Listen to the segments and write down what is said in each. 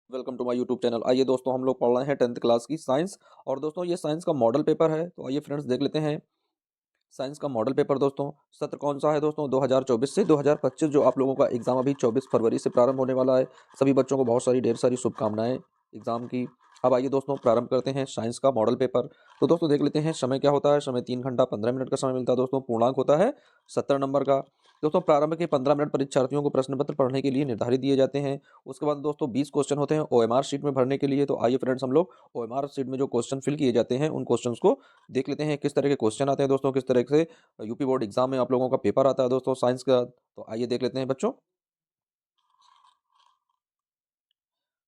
Welcome to my YouTube channel. आइए दोस्तों, हम लोग पढ़ रहे हैं 10th क्लास की साइंस। और दोस्तों ये साइंस का मॉडल पेपर है, तो आइए फ्रेंड्स देख लेते हैं साइंस का मॉडल पेपर। दोस्तों सत्र कौन सा है दोस्तों? 2024 से 2025 जो आप लोगों का एग्जाम अभी 24 फरवरी से प्रारंभ होने वाला है। सभी बच्चों को बहुत सारी ढेर सारी शुभकामनाएं एग्जाम की। अब आइए दोस्तों प्रारंभ करते हैं साइंस का मॉडल पेपर। तो दोस्तों देख लेते हैं समय क्या होता है। समय 3 घंटा 15 मिनट का समय मिलता है दोस्तों। पूर्णांक होता है 70 नंबर का। दोस्तों प्रारंभ के 15 मिनट परीक्षार्थियों को प्रश्न पत्र पढ़ने के लिए निर्धारित दिए जाते हैं। उसके बाद दोस्तों 20 क्वेश्चन होते हैं ओएमआर शीट में भरने के लिए। तो आइए फ्रेंड्स हम लोग ओएमआर शीट में जो क्वेश्चन फिल किए जाते हैं उन क्वेश्चंस को देख लेते हैं। किस तरह के क्वेश्चन आते हैं दोस्तों, किस तरह से यूपी बोर्ड एग्जाम में आप लोगों का पेपर आता है दोस्तों साइंस का। तो आइए देख लेते हैं बच्चों।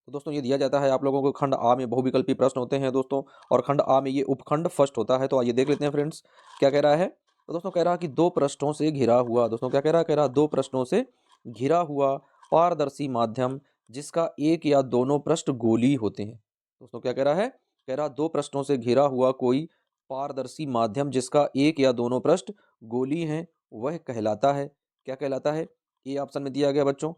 तो दोस्तों ये दिया जाता है आप लोगों को खंड आ में बहुविकल्पी प्रश्न होते हैं दोस्तों। और खंड आ में ये उपखंड फर्स्ट होता है। तो आइए देख लेते हैं फ्रेंड्स क्या कह रहा है। तो दोस्तों कह रहा है कि दो पृष्ठों से घिरा हुआ, दोस्तों क्या कह रहा है दो पृष्ठों से घिरा हुआ पारदर्शी माध्यम जिसका एक या दोनों पृष्ठ गोली होते हैं। दोस्तों क्या कह रहा दो पृष्ठों से घिरा हुआ कोई पारदर्शी माध्यम जिसका एक या दोनों पृष्ठ गोली हैं वह कहलाता है। क्या कहलाता है? ए ऑप्शन में दिया गया बच्चों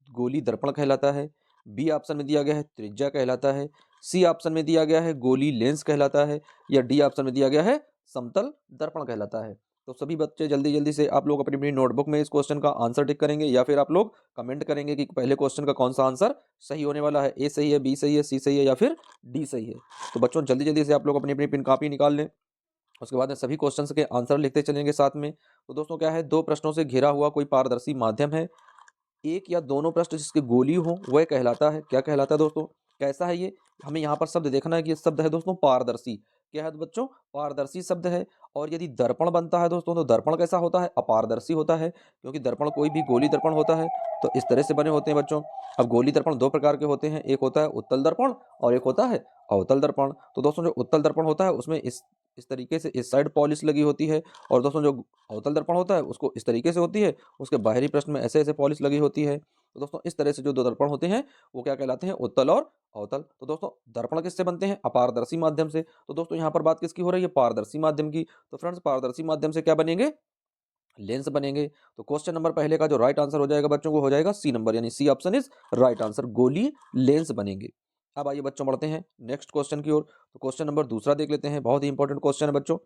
गोली दर्पण कहलाता है। बी ऑप्शन में दिया गया है त्रिज्या कहलाता है। सी ऑप्शन में दिया गया है गोली लेंस कहलाता है। या डी ऑप्शन में दिया गया है समतल दर्पण कहलाता है। तो सभी बच्चे जल्दी जल्दी से आप लोग अपनी अपनी नोटबुक में इस क्वेश्चन का आंसर टिक करेंगे या फिर आप लोग कमेंट करेंगे कि पहले क्वेश्चन का कौन सा आंसर सही होने वाला है। ए सही है, बी सही है, सी सही है या फिर डी सही है। तो बच्चों जल्दी जल्दी से आप लोग अपनी अपनी पेन कॉपी निकाल लें। उसके बाद में सभी क्वेश्चंस के आंसर लिखते चलेंगे साथ में। तो दोस्तों क्या है, दो प्रश्नों से घिरा हुआ कोई पारदर्शी माध्यम है, एक या दोनों पृष्ठ जिसकी गोली हो वह कहलाता है। क्या कहलाता है दोस्तों? कैसा है ये? हमें यहाँ पर शब्द देखना है कि ये शब्द है दोस्तों पारदर्शी। क्या है बच्चों? पारदर्शी शब्द है। और यदि दर्पण बनता है दोस्तों तो दर्पण कैसा होता है? अपारदर्शी होता है, क्योंकि दर्पण कोई भी गोली दर्पण होता है तो इस तरह से बने होते हैं बच्चों। अब गोली दर्पण दो प्रकार के होते हैं, एक होता है उत्तल दर्पण और एक होता है अवतल दर्पण। तो दोस्तों जो उत्तल दर्पण होता है उसमें इस तरीके से इस साइड पॉलिश लगी होती है। और दोस्तों जो अवतल दर्पण होता है उसको इस तरीके से होती है, उसके बाहरी पृष्ठ में ऐसे ऐसे पॉलिश लगी होती है। तो दोस्तों इस तरह से जो दो दर्पण होते हैं वो क्या कहलाते हैं? उत्तल और अवतल। तो दोस्तों दर्पण किससे बनते हैं? अपारदर्शी माध्यम से। तो दोस्तों यहाँ पर बात किसकी हो रही है? पारदर्शी माध्यम की। तो फ्रेंड्स पारदर्शी माध्यम से क्या बनेंगे? लेंस बनेंगे। तो क्वेश्चन नंबर पहले का जो राइट आंसर हो जाएगा बच्चों को हो जाएगा सी नंबर, यानी C option is right answer, गोली लेंस बनेंगे। अब आइए बच्चों बढ़ते हैं नेक्स्ट क्वेश्चन की ओर। तो क्वेश्चन नंबर दूसरा देख लेते हैं, बहुत ही इंपॉर्टेंट क्वेश्चन है बच्चों।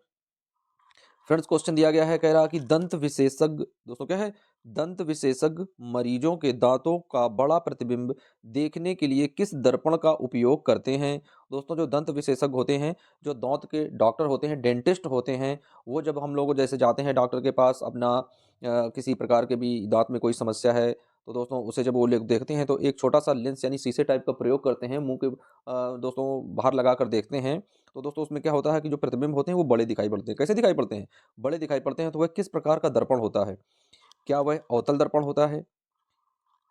फ्रेंड्स क्वेश्चन दिया गया है, कह रहा कि दंत विशेषज्ञ, दोस्तों क्या है? दंत विशेषज्ञ मरीजों के दांतों का बड़ा प्रतिबिंब देखने के लिए किस दर्पण का उपयोग करते हैं? दोस्तों जो दंत विशेषज्ञ होते हैं, जो दांत के डॉक्टर होते हैं, डेंटिस्ट होते हैं, वो जब हम लोग जैसे जाते हैं डॉक्टर के पास अपना किसी प्रकार के भी दांत में कोई समस्या है, तो दोस्तों उसे जब वो लोग देखते हैं तो एक छोटा सा लेंस यानी शीशे टाइप का प्रयोग करते हैं मुंह के दोस्तों बाहर लगा कर देखते हैं। तो दोस्तों उसमें क्या होता है कि जो प्रतिबिंब होते हैं वो बड़े दिखाई पड़ते हैं। कैसे दिखाई पड़ते हैं? बड़े दिखाई पड़ते हैं। तो वह किस प्रकार का दर्पण होता है? क्या वह अवतल दर्पण होता है,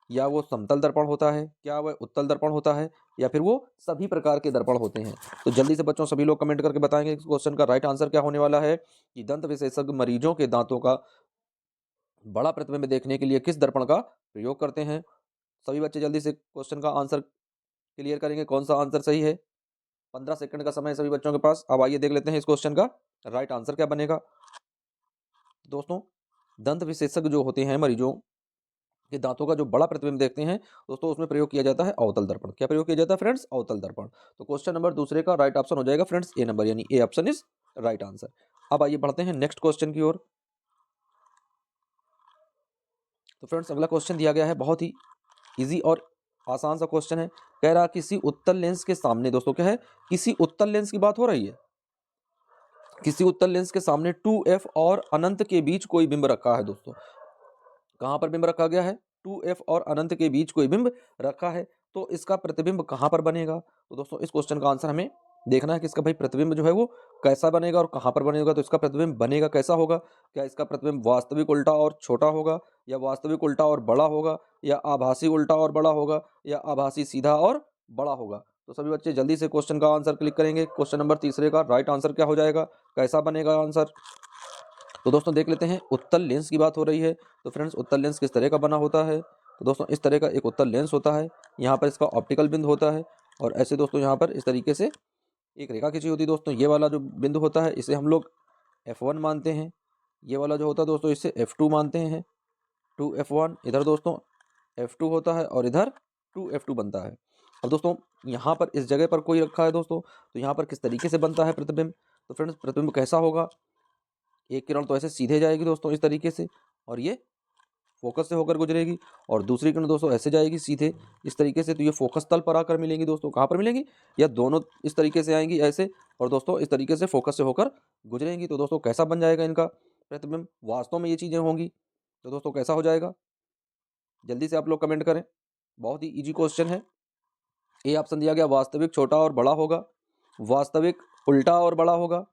या वो समतल दर्पण होता है, क्या वह उत्तल दर्पण होता है, या फिर वो सभी प्रकार के दर्पण होते हैं? तो जल्दी से बच्चों सभी लोग कमेंट करके बताएंगे इस क्वेश्चन का राइट आंसर क्या होने वाला है कि दंत विशेषज्ञ मरीजों के दांतों का बड़ा प्रतिबिंब देखने के लिए किस दर्पण का प्रयोग करते हैं। सभी बच्चे जल्दी से क्वेश्चन का आंसर क्लियर करेंगे, कौन सा आंसर सही है। 15 सेकंड का समय है सभी बच्चों के पास। अब आइए देख लेते हैं इस क्वेश्चन का राइट आंसर क्या बनेगा। दोस्तों दंत विशेषज्ञ जो होते हैं मरीजों के दांतों का जो बड़ा प्रतिबिंब देखते हैं दोस्तों उसमें प्रयोग किया जाता है अवतल दर्पण। क्या प्रयोग किया जाता है फ्रेंड्स? अवतल दर्पण। तो क्वेश्चन नंबर दूसरे का राइट ऑप्शन हो जाएगा फ्रेंड्स ए नंबर, यानी A option is right answer. अब आइए बढ़ते हैं नेक्स्ट क्वेश्चन की ओर। तो फ्रेंड्स अगला क्वेश्चन दिया गया है, बहुत ही इजी और आसान सा क्वेश्चन है। कह रहा किसी उत्तल लेंस के सामने, दोस्तों क्या है? किसी उत्तल लेंस की बात हो रही है। किसी उत्तल लेंस के सामने 2f और अनंत के बीच कोई बिंब रखा है। दोस्तों कहां पर बिंब रखा गया है? 2f और अनंत के बीच कोई बिंब रखा है। तो इसका प्रतिबिंब कहां पर बनेगा? तो दोस्तों इस क्वेश्चन का आंसर हमें देखना है कि इसका भाई प्रतिबिंब जो है वो कैसा बनेगा और कहां पर बनेगा। तो इसका प्रतिबिंब बनेगा कैसा होगा? क्या इसका प्रतिबिंब वास्तविक उल्टा और छोटा होगा, या वास्तविक उल्टा और बड़ा होगा, या आभासी उल्टा और बड़ा होगा, या आभासी सीधा और बड़ा होगा? तो सभी बच्चे जल्दी से क्वेश्चन का आंसर क्लिक करेंगे। क्वेश्चन नंबर तीसरे का राइट आंसर क्या हो जाएगा, कैसा बनेगा आंसर? तो दोस्तों देख लेते हैं, उत्तल लेंस की बात हो रही है। तो फ्रेंड्स उत्तल लेंस किस तरह का बना होता है? तो दोस्तों इस तरह का एक उत्तल लेंस होता है। यहाँ पर इसका ऑप्टिकल बिंदु होता है, और ऐसे दोस्तों यहाँ पर इस तरीके से एक रेखा खींची होती है। दोस्तों ये वाला जो बिंदु होता है इसे हम लोग F1 मानते हैं। ये वाला जो होता है दोस्तों इसे F2 मानते हैं। 2F1 इधर दोस्तों F2 होता है और इधर 2F2 बनता है। अब दोस्तों यहाँ पर इस जगह पर कोई रखा है दोस्तों, तो यहाँ पर किस तरीके से बनता है प्रतिबिंब। तो फ्रेंड्स प्रतिबिंब कैसा होगा, एक किरण तो ऐसे सीधे जाएगी दोस्तों इस तरीके से, और ये फोकस से होकर गुजरेगी, और दूसरी किरण दोस्तों ऐसे जाएगी सीधे इस तरीके से, तो ये फोकस तल पर आकर मिलेंगी दोस्तों। कहाँ पर मिलेंगी, या दोनों इस तरीके से आएंगी ऐसे, और दोस्तों इस तरीके से फोकस से होकर गुजरेंगी। तो दोस्तों कैसा बन जाएगा इनका प्रतिबिंब, वास्तव में ये चीजें होंगी तो दोस्तों कैसा हो जाएगा, जल्दी से आप लोग कमेंट करें। बहुत ही इजी क्वेश्चन है। ए ऑप्शन दिया गया, वास्तविक छोटा और बड़ा होगा, वास्तविक उल्टा और बड़ा होगा,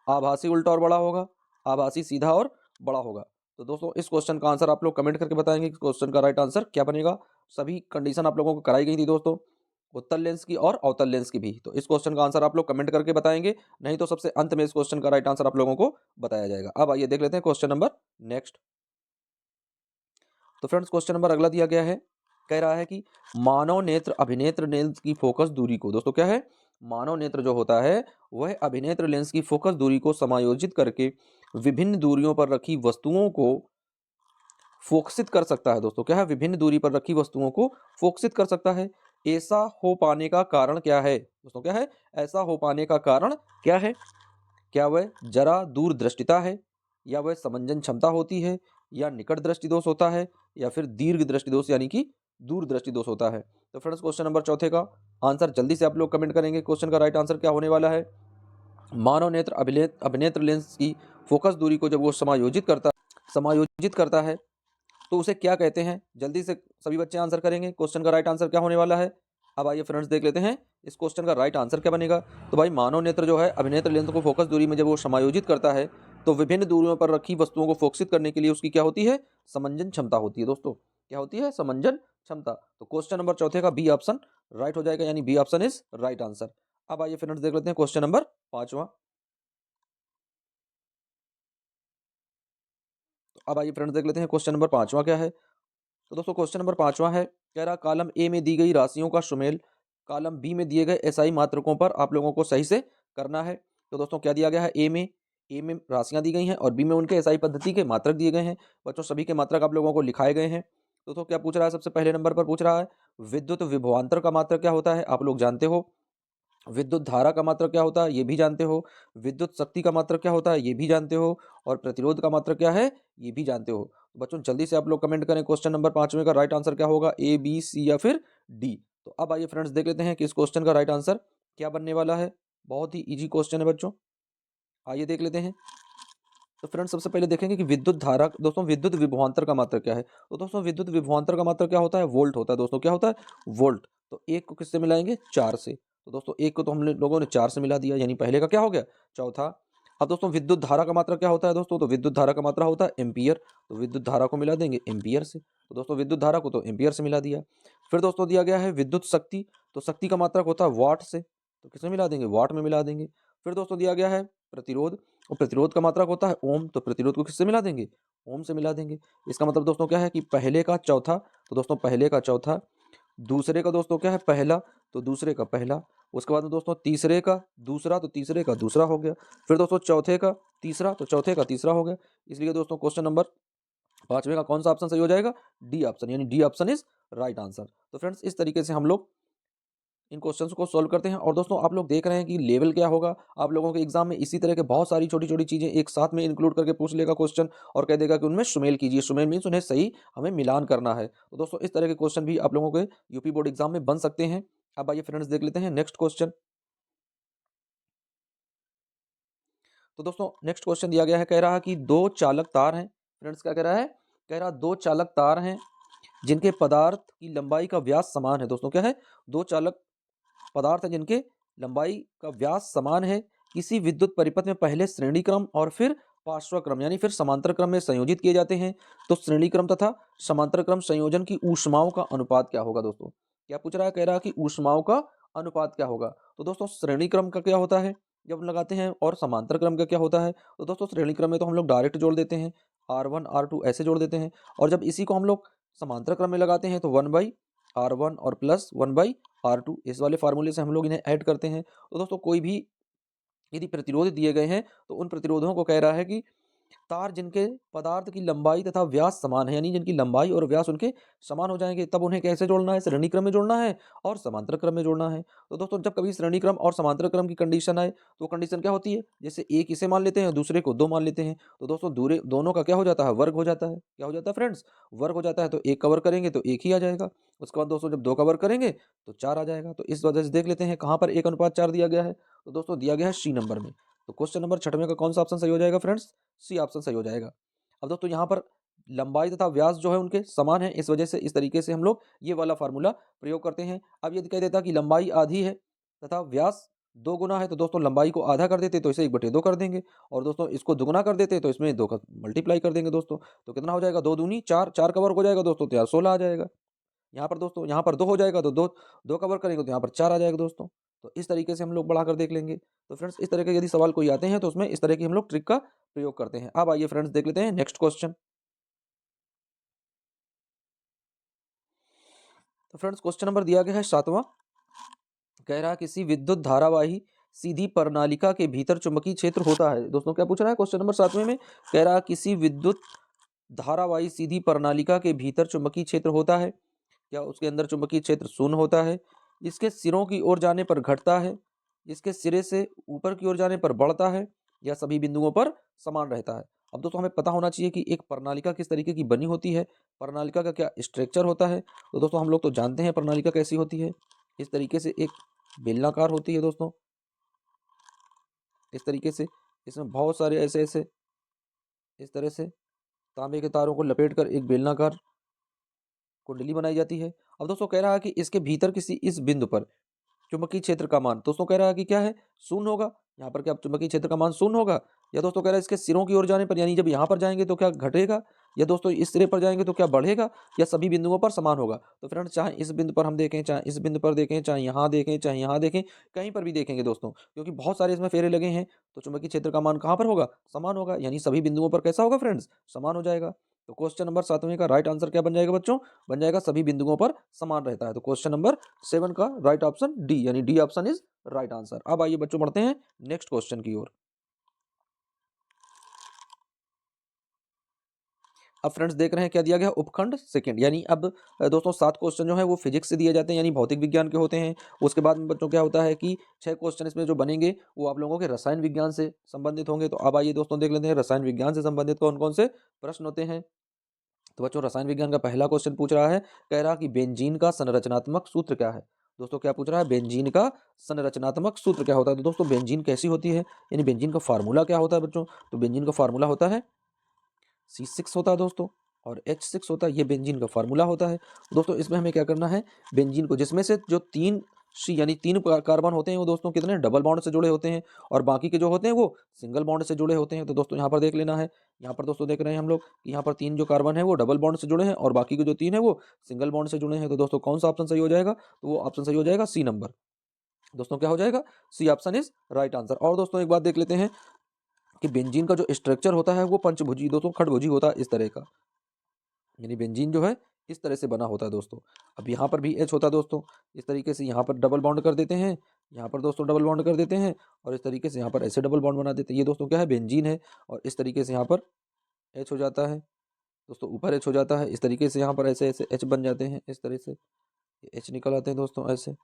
आभासी उल्टा और बड़ा होगा, आभासी सीधा और बड़ा होगा। तो दोस्तों इस क्वेश्चन का आंसर आप लोग कमेंट करके बताएंगे कि क्वेश्चन का राइट आंसर क्या बनेगा। सभी कंडीशन आप लोगों को कराई गई थी दोस्तों, उत्तल लेंस की और अवतल लेंस की भी। तो इस क्वेश्चन का आंसर आप लोग कमेंट करके बताएंगे, नहीं तो सबसे अंत में इस क्वेश्चन का राइट आंसर आप लोगों को बताया जाएगा। अब आइए देख लेते हैं क्वेश्चन नंबर नेक्स्ट। तो फ्रेंड्स क्वेश्चन नंबर अगला दिया गया है, कह रहा है कि मानव नेत्र अभिनेत्र लेंस की फोकस दूरी को, दोस्तों क्या है, मानव नेत्र जो होता है वह अभिनेत्र लेंस की फोकस दूरी को समायोजित करके विभिन्न दूरियों पर रखी वस्तुओं को फोकसित कर सकता है। दोस्तों क्या है, विभिन्न दूरी पर रखी वस्तुओं को फोकसित कर सकता है। ऐसा हो पाने का कारण क्या है, दोस्तों क्या है, ऐसा हो पाने का कारण क्या है, क्या वह जरा दूरदृष्टिता है, या वह समंजन क्षमता होती है, या निकट दृष्टि दोष होता है, या फिर दीर्घ दृष्टि दोष यानी कि दूरदृष्टि दोष होता है। तो फ्रेंड्स क्वेश्चन नंबर चौथे का आंसर जल्दी से आप लोग कमेंट करेंगे। क्वेश्चन का राइट आंसर क्या होने वाला है, मानव नेत्र अभिनेत्र लेंस की फोकस दूरी को जब वो समायोजित करता है तो उसे क्या कहते हैं। जल्दी से सभी बच्चे आंसर करेंगे, क्वेश्चन का राइट आंसर क्या होने वाला है। अब आइए फ्रेंड्स देख लेते हैं इस क्वेश्चन का राइट आंसर क्या बनेगा। तो भाई मानव नेत्र जो है अभिनेत्र लेंस को फोकस दूरी में जब वो समायोजित करता है तो विभिन्न दूरियों पर रखी वस्तुओं को फोकसित करने के लिए उसकी क्या होती है, समंजन क्षमता होती है। दोस्तों क्या होती है, समंजन क्षमता। तो क्वेश्चन नंबर चौथे का बी ऑप्शन राइट हो जाएगा, यानी B option is right answer. अब आइए फ्रेंड्स देख लेते हैं क्वेश्चन नंबर पांचवा। अब आइए फ्रेंड्स देख लेते हैं क्वेश्चन नंबर पांचवा क्या है। तो दोस्तों क्वेश्चन नंबर पांचवा है, कह रहा कॉलम ए में दी गई राशियों का सुमेल कॉलम बी में दिए गए एसआई मात्रकों पर आप लोगों को सही से करना है। तो दोस्तों क्या दिया गया है, ए में राशियां दी गई हैं और बी में उनके एसआई पद्धति के मात्रक दिए गए हैं। बच्चों सभी के मात्रक आप लोगों को लिखाए गए हैं। दोस्तों क्या पूछ रहा है, सबसे पहले नंबर पर पूछ रहा है विद्युत विभवांतर का मात्रक क्या होता है, आप लोग जानते हो। विद्युत धारा का मात्रक क्या होता है, ये भी जानते हो। विद्युत शक्ति का मात्रक क्या होता है, ये भी जानते हो। और प्रतिरोध का मात्रक क्या है, ये भी जानते हो। तो बच्चों जल्दी से आप लोग कमेंट करें क्वेश्चन नंबर पांचवें का राइट आंसर क्या होगा, ए बी सी या फिर डी। तो अब आइए फ्रेंड्स देख लेते हैं कि इस क्वेश्चन का राइट आंसर क्या बनने वाला है। बहुत ही इजी क्वेश्चन है बच्चों, आइए देख लेते हैं। तो फ्रेंड्स सबसे पहले देखेंगे कि विद्युत धारा, दोस्तों विद्युत विभवांतर का मात्रक क्या है। तो दोस्तों विद्युत विभवांतर का मात्रक क्या होता है, वोल्ट होता है। दोस्तों क्या होता है, वोल्ट। तो एक को किससे मिलाएंगे, चार से। तो दोस्तों एक को तो हम लोगों ने चार से मिला दिया, यानी पहले का क्या हो गया, चौथा। अब दोस्तों विद्युत धारा का मात्रक क्या होता है दोस्तों, तो विद्युत धारा का मात्रा होता है एम्पियर। तो विद्युत धारा को मिला देंगे एम्पियर से। तो दोस्तों विद्युत धारा को तो एम्पियर से मिला दिया। फिर दोस्तों दिया गया है विद्युत शक्ति, तो शक्ति का मात्रक होता है वाट से। तो किसमें मिला देंगे, वाट में मिला देंगे। फिर दोस्तों दिया गया है प्रतिरोध, और प्रतिरोध का मात्रक होता है ओम। तो प्रतिरोध को किससे मिला देंगे, ओम से मिला देंगे। इसका मतलब दोस्तों क्या है कि पहले का चौथा, तो दोस्तों पहले का चौथा, दूसरे का दोस्तों क्या है पहला, तो दूसरे का पहला। उसके बाद में दोस्तों तीसरे का दूसरा, तो तीसरे का दूसरा हो गया। फिर दोस्तों चौथे का तीसरा, तो चौथे का तीसरा हो गया। इसलिए दोस्तों क्वेश्चन नंबर पांचवे का कौन सा ऑप्शन सही हो जाएगा, डी ऑप्शन, यानी D option is right answer. तो फ्रेंड्स इस तरीके से हम लोग इन क्वेश्चंस को सॉल्व करते हैं। और दोस्तों आप लोग देख रहे हैं कि लेवल क्या होगा आप लोगों के एग्जाम में, इसी तरह के बहुत सारी छोटी छोटी चीजें एक साथ में इंक्लूड करके पूछ लेगा क्वेश्चन, और कह देगा कि उनमें सुमेल कीजिए। सुमेल मीन्स उन्हें सही हमें मिलान करना है। तो दोस्तों इस तरह के क्वेश्चन भी आप लोगों के यूपी बोर्ड एग्जाम में बन सकते हैं। अब आइए फ्रेंड्स देख लेते हैं नेक्स्ट क्वेश्चन। तो दोस्तों नेक्स्ट क्वेश्चन दिया गया है, कह रहा है कि दो चालक तार हैं। फ्रेंड्स क्या कह रहा है, कह रहा दो चालक तार हैं जिनके पदार्थ की लंबाई का व्यास समान है। दोस्तों क्या है, दो चालक पदार्थ है जिनके लंबाई का व्यास समान है, किसी विद्युत परिपथ में पहले श्रेणी क्रम और फिर पार्श्व क्रम यानी फिर समांतर क्रम में संयोजित किए जाते हैं। तो श्रेणी क्रम तथा समांतर क्रम संयोजन की ऊष्माओं का अनुपात क्या होगा। दोस्तों क्या पूछ रहा है, कह रहा है कि ऊष्माओं का अनुपात क्या होगा। तो दोस्तों श्रेणी क्रम का क्या होता है जब हम लगाते हैं, और समांतर क्रम का क्या होता है। तो दोस्तों श्रेणी क्रम में तो हम लोग डायरेक्ट जोड़ देते हैं, R1 R2 ऐसे जोड़ देते हैं। और जब इसी को हम लोग समांतर क्रम में लगाते हैं तो 1/R1 और प्लस 1/R2 इस वाले फार्मूले से हम लोग इन्हें ऐड करते हैं। तो दोस्तों कोई भी यदि प्रतिरोध दिए गए हैं तो उन प्रतिरोधों को कह रहा है कि तार जिनके पदार्थ की लंबाई तथा व्यास समान है, यानी जिनकी लंबाई और व्यास उनके समान हो जाएंगे, तब उन्हें कैसे जोड़ना है? श्रेणी क्रम में जोड़ना है और समांतर क्रम में जोड़ना है। तो दोस्तों जब कभी श्रेणी क्रम और समांतर क्रम की कंडीशन आए तो कंडीशन क्या होती है? जैसे एक इसे मान लेते हैं, दूसरे को दो मान लेते हैं, तो दोस्तों दूरे दोनों का क्या हो जाता है? वर्ग हो जाता है। क्या हो जाता है फ्रेंड्स? वर्ग हो जाता है। तो एक कवर करेंगे तो एक ही आ जाएगा। उसके बाद दोस्तों जब दो कवर करेंगे तो चार आ जाएगा। तो इस वजह से देख लेते हैं कहाँ पर 1:4 दिया गया है। तो दोस्तों दिया गया है सी नंबर में। तो क्वेश्चन नंबर 6वें का कौन सा ऑप्शन सही हो जाएगा फ्रेंड्स? सी ऑप्शन सही हो जाएगा। अब दोस्तों यहाँ पर लंबाई तथा व्यास जो है उनके समान है, इस वजह से इस तरीके से हम लोग ये वाला फार्मूला प्रयोग करते हैं। अब यदि कह देता कि लंबाई आधी है तथा व्यास 2 गुना है, तो दोस्तों लंबाई को आधा कर देते तो इसे 1/2 कर देंगे, और दोस्तों इसको दुगुना कर देते तो इसमें 2 का मल्टीप्लाई कर देंगे दोस्तों। तो कितना हो जाएगा? 2 दूनी 4, 4 का वर्ग हो जाएगा दोस्तों, तो यहाँ 16 आ जाएगा। यहाँ पर दोस्तों यहाँ पर 2 हो जाएगा तो 2 का वर्ग करेंगे तो यहाँ पर 4 आ जाएगा दोस्तों। तो इस तरीके से हम लोग बढ़ाकर देख लेंगे। तो फ्रेंड्स इस तरह के यदि सवाल कोई आते हैं तो उसमें इस तरह की हम लोग ट्रिक का प्रयोग करते हैं। अब आइए फ्रेंड्स देख लेते हैं नेक्स्ट क्वेश्चन। तो फ्रेंड्स क्वेश्चन नंबर दिया गया है 7वां। कह रहा है किसी विद्युत धारावाही सीधी प्रणालिका के भीतर चुंबकीय क्षेत्र होता है। दोस्तों क्या पूछ रहा है क्वेश्चन नंबर 7वें में? कह रहा है किसी विद्युत धारावाही सीधी प्रणालिका के भीतर चुंबकीय क्षेत्र होता है। क्या उसके अंदर चुंबकीय क्षेत्र शून्य होता है? इसके सिरों की ओर जाने पर घटता है, इसके सिरे से ऊपर की ओर जाने पर बढ़ता है, या सभी बिंदुओं पर समान रहता है। अब दोस्तों हमें पता होना चाहिए कि एक प्रणालिका किस तरीके की बनी होती है, प्रणालिका का क्या स्ट्रक्चर होता है। तो दोस्तों हम लोग तो जानते हैं प्रणालिका कैसी होती है। इस तरीके से एक बेलनाकार होती है दोस्तों, इस तरीके से इसमें बहुत सारे ऐसे ऐसे इस तरह से तांबे के तारों को लपेटकर एक बेलनाकार कुंडली बनाई जाती है। अब दोस्तों कह रहा है कि इसके भीतर किसी इस बिंदु पर चुंबकीय क्षेत्र का मान, दोस्तों कह रहा है कि क्या है? शून्य होगा। यहाँ पर क्या चुंबकीय क्षेत्र का मान शून्य होगा? या दोस्तों कह रहा है इसके सिरों की ओर जाने पर, यानी जब यहाँ पर जाएंगे तो क्या घटेगा, या दोस्तों इस सिरे पर जाएंगे तो क्या बढ़ेगा, या सभी बिंदुओं पर समान होगा। तो फ्रेंड्स चाहे इस बिंदु पर हम देखें, चाहे इस बिंदु पर देखें, चाहे यहाँ देखें, चाहे यहाँ देखें, कहीं पर भी देखेंगे दोस्तों, क्योंकि बहुत सारे इसमें फेरे लगे हैं, तो चुंबकीय क्षेत्र का मान कहाँ पर होगा? समान होगा, यानी सभी बिंदुओं पर कैसा होगा फ्रेंड्स? समान हो जाएगा। तो क्वेश्चन नंबर 7वें का राइट आंसर क्या बन जाएगा बच्चों? बन जाएगा सभी बिंदुओं पर समान रहता है। तो क्वेश्चन नंबर 7 का राइट ऑप्शन डी, यानी D option is right answer. अब आइए बच्चों बढ़ते हैं नेक्स्ट क्वेश्चन की ओर। अब फ्रेंड्स देख रहे हैं क्या दिया गया? उपखंड सेकंड, यानी अब दोस्तों 7 क्वेश्चन जो है वो फिजिक्स से दिए जाते हैं, यानी भौतिक विज्ञान के होते हैं। उसके बाद में बच्चों क्या होता है कि 6 क्वेश्चन इसमें जो बनेंगे वो आप लोगों के रसायन विज्ञान से संबंधित होंगे। तो अब आइए दोस्तों देख लेते हैं रसायन विज्ञान से संबंधित कौन कौन से प्रश्न होते हैं। तो बच्चों रसायन विज्ञान का पहला क्वेश्चन पूछ रहा है, कह रहा कि बेंजीन का संरचनात्मक सूत्र क्या है। दोस्तों क्या पूछ रहा है? बेंजीन का संरचनात्मक सूत्र क्या होता है। तो दोस्तों बेंजीन कैसी होती है, यानी बेंजीन का फार्मूला क्या होता है बच्चों? तो बेंजीन का फार्मूला होता है C6 होता है दोस्तों, और H6 होता है, ये बेंजीन का फार्मूला होता है। दोस्तों इसमें हमें क्या करना है? बेंजीन को, जिसमें से जो 3 सी यानी 3 कार्बन होते हैं वो दोस्तों कितने डबल बॉन्ड से जुड़े होते हैं, और बाकी के जो होते हैं वो सिंगल बॉन्ड से जुड़े होते हैं। तो दोस्तों यहाँ पर देख लेना है, यहाँ पर दोस्तों देख रहे हैं हम लोग कि यहाँ पर 3 जो कार्बन है वो डबल बॉन्ड से जुड़े हैं, और बाकी के जो 3 है वो सिंगल बॉन्ड से जुड़े हैं। तो दोस्तों कौन सा ऑप्शन सही हो जाएगा? तो वो ऑप्शन सही हो जाएगा सी नंबर। दोस्तों क्या हो जाएगा? C option is right answer. और दोस्तों एक बात देख लेते हैं कि बेंजीन का जो स्ट्रक्चर होता है वो पंचभुजी दोस्तों खंडभुजी होता है इस तरह का, यानी बेंजीन जो है इस तरह से बना होता है दोस्तों। अब यहाँ पर भी H होता है दोस्तों, इस तरीके से यहाँ पर डबल बॉन्ड कर देते हैं, यहाँ पर दोस्तों डबल बॉन्ड कर देते हैं, और इस तरीके से यहाँ पर ऐसे डबल बॉन्ड बना देते हैं। ये दोस्तों क्या है? बेंजीन है। और इस तरीके से यहाँ पर H हो जाता है दोस्तों, ऊपर H हो जाता है, इस तरीके से यहाँ पर ऐसे ऐसे H बन जाते हैं, इस तरह से H निकल आते हैं दोस्तों, ऐसे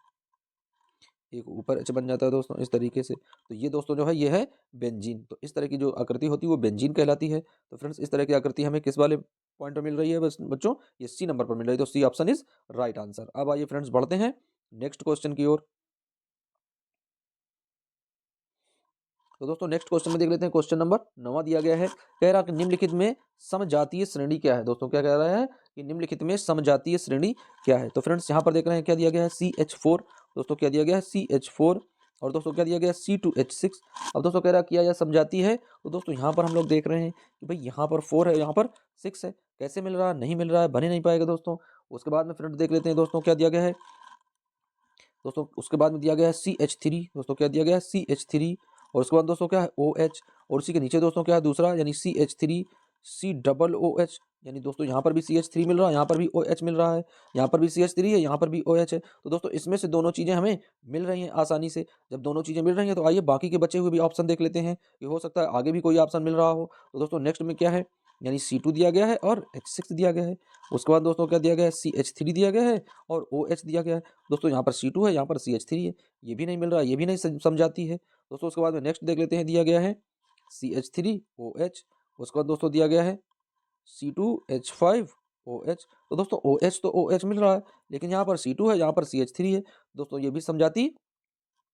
एक ऊपर H बन जाता है दोस्तों इस तरीके से। तो ये दोस्तों जो है ये है बेंजीन। तो इस तरह की जो आकृति होती है वो बेंजीन कहलाती है। तो फ्रेंड्स इस तरह की आकृति हमें किस वाले पॉइंट पर मिल रही है बच्चों? ये सी नंबर पर मिल रही है। तो C option is right answer. अब आइए फ्रेंड्स बढ़ते हैं नेक्स्ट क्वेश्चन की ओर। तो दोस्तों नेक्स्ट क्वेश्चन में देख लेते हैं, क्वेश्चन नंबर 9 दिया गया है, कह रहा कि निम्नलिखित में समजातीय श्रेणी क्या है। दोस्तों क्या कह रहा है कि निम्नलिखित में समजातीय श्रेणी क्या है। तो फ्रेंड्स यहाँ पर देख रहे हैं क्या दिया गया है? CH4। दोस्तों क्या दिया गया है? CH4। और दोस्तों क्या दिया गया है? C2H6। अब दोस्तों कह रहा किया या समझाती है। तो दोस्तों यहाँ पर हम लोग देख रहे हैं कि भाई यहाँ पर 4 है, यहाँ पर 6 है, कैसे मिल रहा है? नहीं मिल रहा है, बने नहीं पाएगा दोस्तों। उसके बाद में फ्रेंड देख लेते हैं दोस्तों क्या दिया गया है। दोस्तों उसके बाद में दिया गया है CH3। दोस्तों क्या दिया गया है? CH3। और उसके बाद दोस्तों क्या है? OH। और उसी के नीचे दोस्तों क्या है? दूसरा, यानी CH3 C डबल OH। यानी दोस्तों यहाँ पर भी CH3 मिल रहा है, यहाँ पर भी OH मिल रहा है, यहाँ पर भी CH3 है, यहाँ पर भी OH है। तो दोस्तों इसमें से दोनों चीज़ें हमें मिल रही हैं आसानी से। जब दोनों चीज़ें मिल रही हैं तो आइए बाकी के बचे हुए भी ऑप्शन देख लेते हैं। ये हो सकता है आगे भी कोई ऑप्शन मिल रहा हो। तो दोस्तों नेक्स्ट में क्या है, यानी C2 दिया गया है और H6 दिया गया है। उसके बाद दोस्तों क्या दिया गया है, CH3 दिया गया है और OH दिया गया है। दोस्तों यहाँ पर C2 है, यहाँ पर CH3 है, ये भी नहीं मिल रहा है, ये भी नहीं समझाती है। दोस्तों उसके बाद में नेक्स्ट देख लेते हैं, दिया गया है CH3OH। उसके बाद दोस्तों दिया गया है C2H5OH। तो दोस्तों OH तो OH मिल रहा है, लेकिन यहाँ पर C2 है, यहाँ पर CH3 है। दोस्तों ये भी समझाती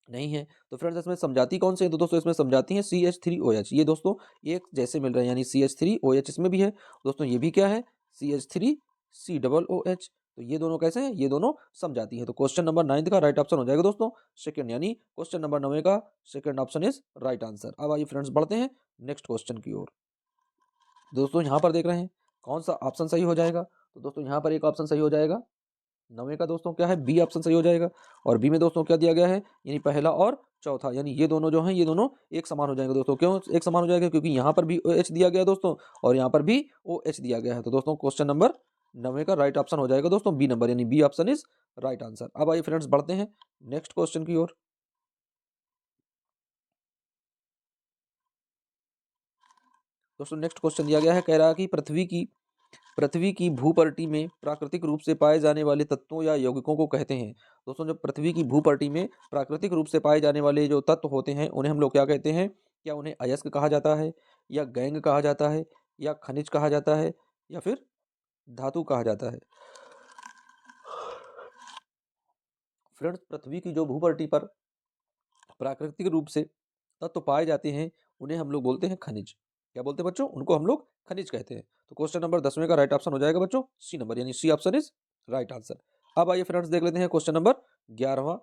नहीं है। तो फ्रेंड्स इसमें समझाती कौन से हैं, तो दोस्तों इसमें समझाती हैं CH3OH। ये दोस्तों एक जैसे मिल रहे हैं, यानी CH3OH इसमें भी है। दोस्तों ये भी क्या है, CH3COOH। तो ये दोनों कैसे हैं, ये दोनों समझाती हैं। तो क्वेश्चन नंबर 9 का राइट ऑप्शन हो जाएगा दोस्तों सेकंड, यानी क्वेश्चन नंबर 9 का second option is right answer. अब आइए फ्रेंड्स बढ़ते हैं नेक्स्ट क्वेश्चन की ओर। दोस्तों यहाँ पर देख रहे हैं कौन सा ऑप्शन सही हो जाएगा। तो दोस्तों यहाँ पर एक ऑप्शन सही हो जाएगा 9वें का, दोस्तों क्या है, बी ऑप्शन सही हो जाएगा। और बी में दोस्तों क्या दिया गया है, यानी पहला और चौथा, यानी ये दोनों जो हैं ये दोनों एक समान हो जाएंगे दोस्तों। क्यों एक समान हो जाएगा, क्योंकि यहाँ पर भी OH दिया गया है दोस्तों और यहाँ पर भी OH दिया गया है। तो दोस्तों क्वेश्चन नंबर 9 का राइट ऑप्शन हो जाएगा दोस्तों बी नंबर, यानी B option is right answer. अब आइए फ्रेंड्स बढ़ते हैं नेक्स्ट क्वेश्चन की ओर। दोस्तों नेक्स्ट क्वेश्चन दिया गया है, कह रहा है कि पृथ्वी की भूपटल में प्राकृतिक रूप से पाए जाने वाले तत्वों या यौगिकों को कहते हैं। दोस्तों जब पृथ्वी की भूपटल में प्राकृतिक रूप से पाए जाने वाले जो तत्व होते हैं उन्हें हम लोग क्या कहते हैं, क्या उन्हें अयस्क कहा जाता है, या गैंग कहा जाता है, या खनिज कहा जाता है, या फिर धातु कहा जाता है। फ्रेंड्स पृथ्वी की जो भूपटल पर प्राकृतिक रूप से तत्व पाए जाते हैं उन्हें हम लोग बोलते हैं खनिज। क्या बोलते हैं बच्चों, उनको हम लोग खनिज कहते हैं। तो क्वेश्चन नंबर 10वें का राइट ऑप्शन हो जाएगा बच्चों सी नंबर, यानी C option is right answer. अब आइए फ्रेंड्स देख लेते हैं क्वेश्चन नंबर 11वां।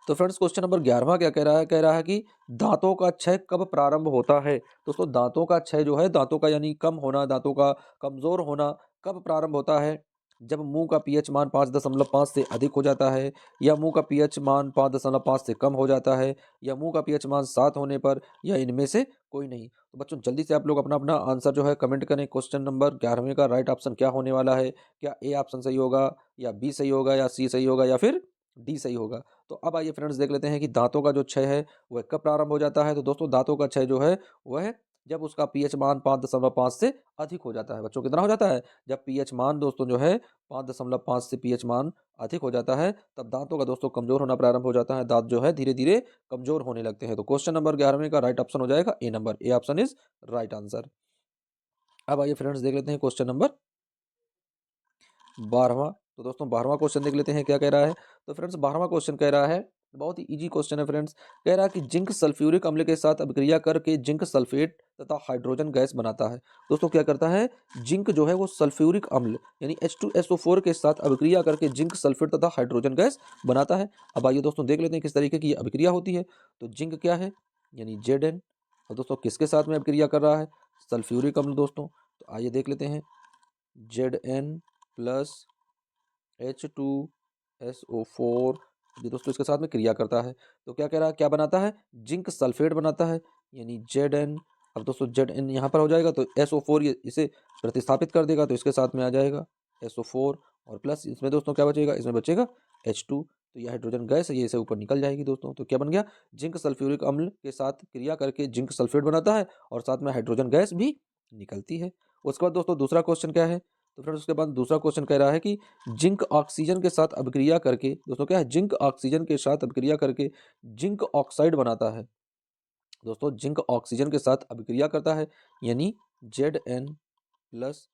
तो फ्रेंड्स क्वेश्चन नंबर 11वां क्या कह रहा है, कह रहा है कि दांतों का क्षय कब प्रारंभ होता है। दोस्तों दांतों का क्षय जो है, दांतों का यानी कम होना, दांतों का कमजोर होना कब प्रारंभ होता है, जब मुंह का पीएच मान 5.5 से अधिक हो जाता है, या मुंह का पीएच मान 5.5 से कम हो जाता है, या मुंह का पीएच मान 7 होने पर, या इनमें से कोई नहीं। तो बच्चों जल्दी से आप लोग अपना अपना आंसर जो है कमेंट करें। क्वेश्चन नंबर 11वें का राइट ऑप्शन क्या होने वाला है, क्या ए ऑप्शन सही होगा, या बी सही होगा, या सी सही होगा, या फिर डी सही होगा। तो अब आइए फ्रेंड्स देख लेते हैं कि दांतों का जो क्षय है वह कब प्रारंभ हो जाता है। तो दोस्तों दांतों का क्षय जो है वह जब उसका पीएच मान 5.5 से अधिक हो जाता है। बच्चों कितना हो जाता है, जब पीएच मान दोस्तों जो है 5.5 से पीएच मान अधिक हो जाता है, तब दांतों का दोस्तों कमजोर होना प्रारंभ हो जाता है। दांत जो है धीरे धीरे कमजोर होने लगते हैं। तो क्वेश्चन नंबर 11वें का राइट ऑप्शन हो जाएगा A number, A option is right answer. अब आइए फ्रेंड्स देख लेते हैं क्वेश्चन नंबर 12वां। तो दोस्तों 12वां क्वेश्चन देख लेते हैं क्या कह रहा है। तो फ्रेंड्स 12वां क्वेश्चन कह रहा है, बहुत ही इजी क्वेश्चन है फ्रेंड्स। कह रहा है कि जिंक सल्फ्यूरिक अम्ल के साथ अभिक्रिया करके जिंक सल्फेट तथा हाइड्रोजन गैस बनाता है। दोस्तों क्या करता है, जिंक जो है वो सल्फ्यूरिक अम्ल यानी H2SO4 के साथ अभिक्रिया करके जिंक सल्फेट तथा हाइड्रोजन गैस बनाता है। अब आइए दोस्तों देख लेते हैं किस तरीके की अभिक्रिया होती है। तो जिंक क्या है, यानी Zn। और दोस्तों किसके साथ में अभिक्रिया कर रहा है, सल्फ्यूरिक अम्ल दोस्तों। तो आइए देख लेते हैं, Zn प्लस H2SO4 ये दोस्तों इसके साथ में क्रिया करता है। तो क्या कह रहा है, क्या बनाता है, जिंक सल्फेट बनाता है, यानी Zn। अब दोस्तों Zn यहाँ पर हो जाएगा तो SO4 ये इसे प्रतिस्थापित कर देगा तो इसके साथ में आ जाएगा SO4, और प्लस इसमें दोस्तों क्या बचेगा, इसमें बचेगा H2। तो ये हाइड्रोजन गैस है, ये इसे ऊपर निकल जाएगी दोस्तों। तो क्या बन गया, जिंक सल्फ्यूरिक अम्ल के साथ क्रिया करके जिंक सल्फेट बनाता है और साथ में हाइड्रोजन गैस भी निकलती है। उसके बाद दोस्तों दूसरा क्वेश्चन क्या है। तो फ्रेंड्स उसके बाद दूसरा क्वेश्चन कह रहा है कि जिंक ऑक्सीजन के साथ अभिक्रिया करके, दोस्तों क्या है, जिंक ऑक्सीजन के साथ अभिक्रिया करके जिंक ऑक्साइड बनाता है। दोस्तों जिंक ऑक्सीजन के साथ अभिक्रिया करता है, यानी Zn प्लस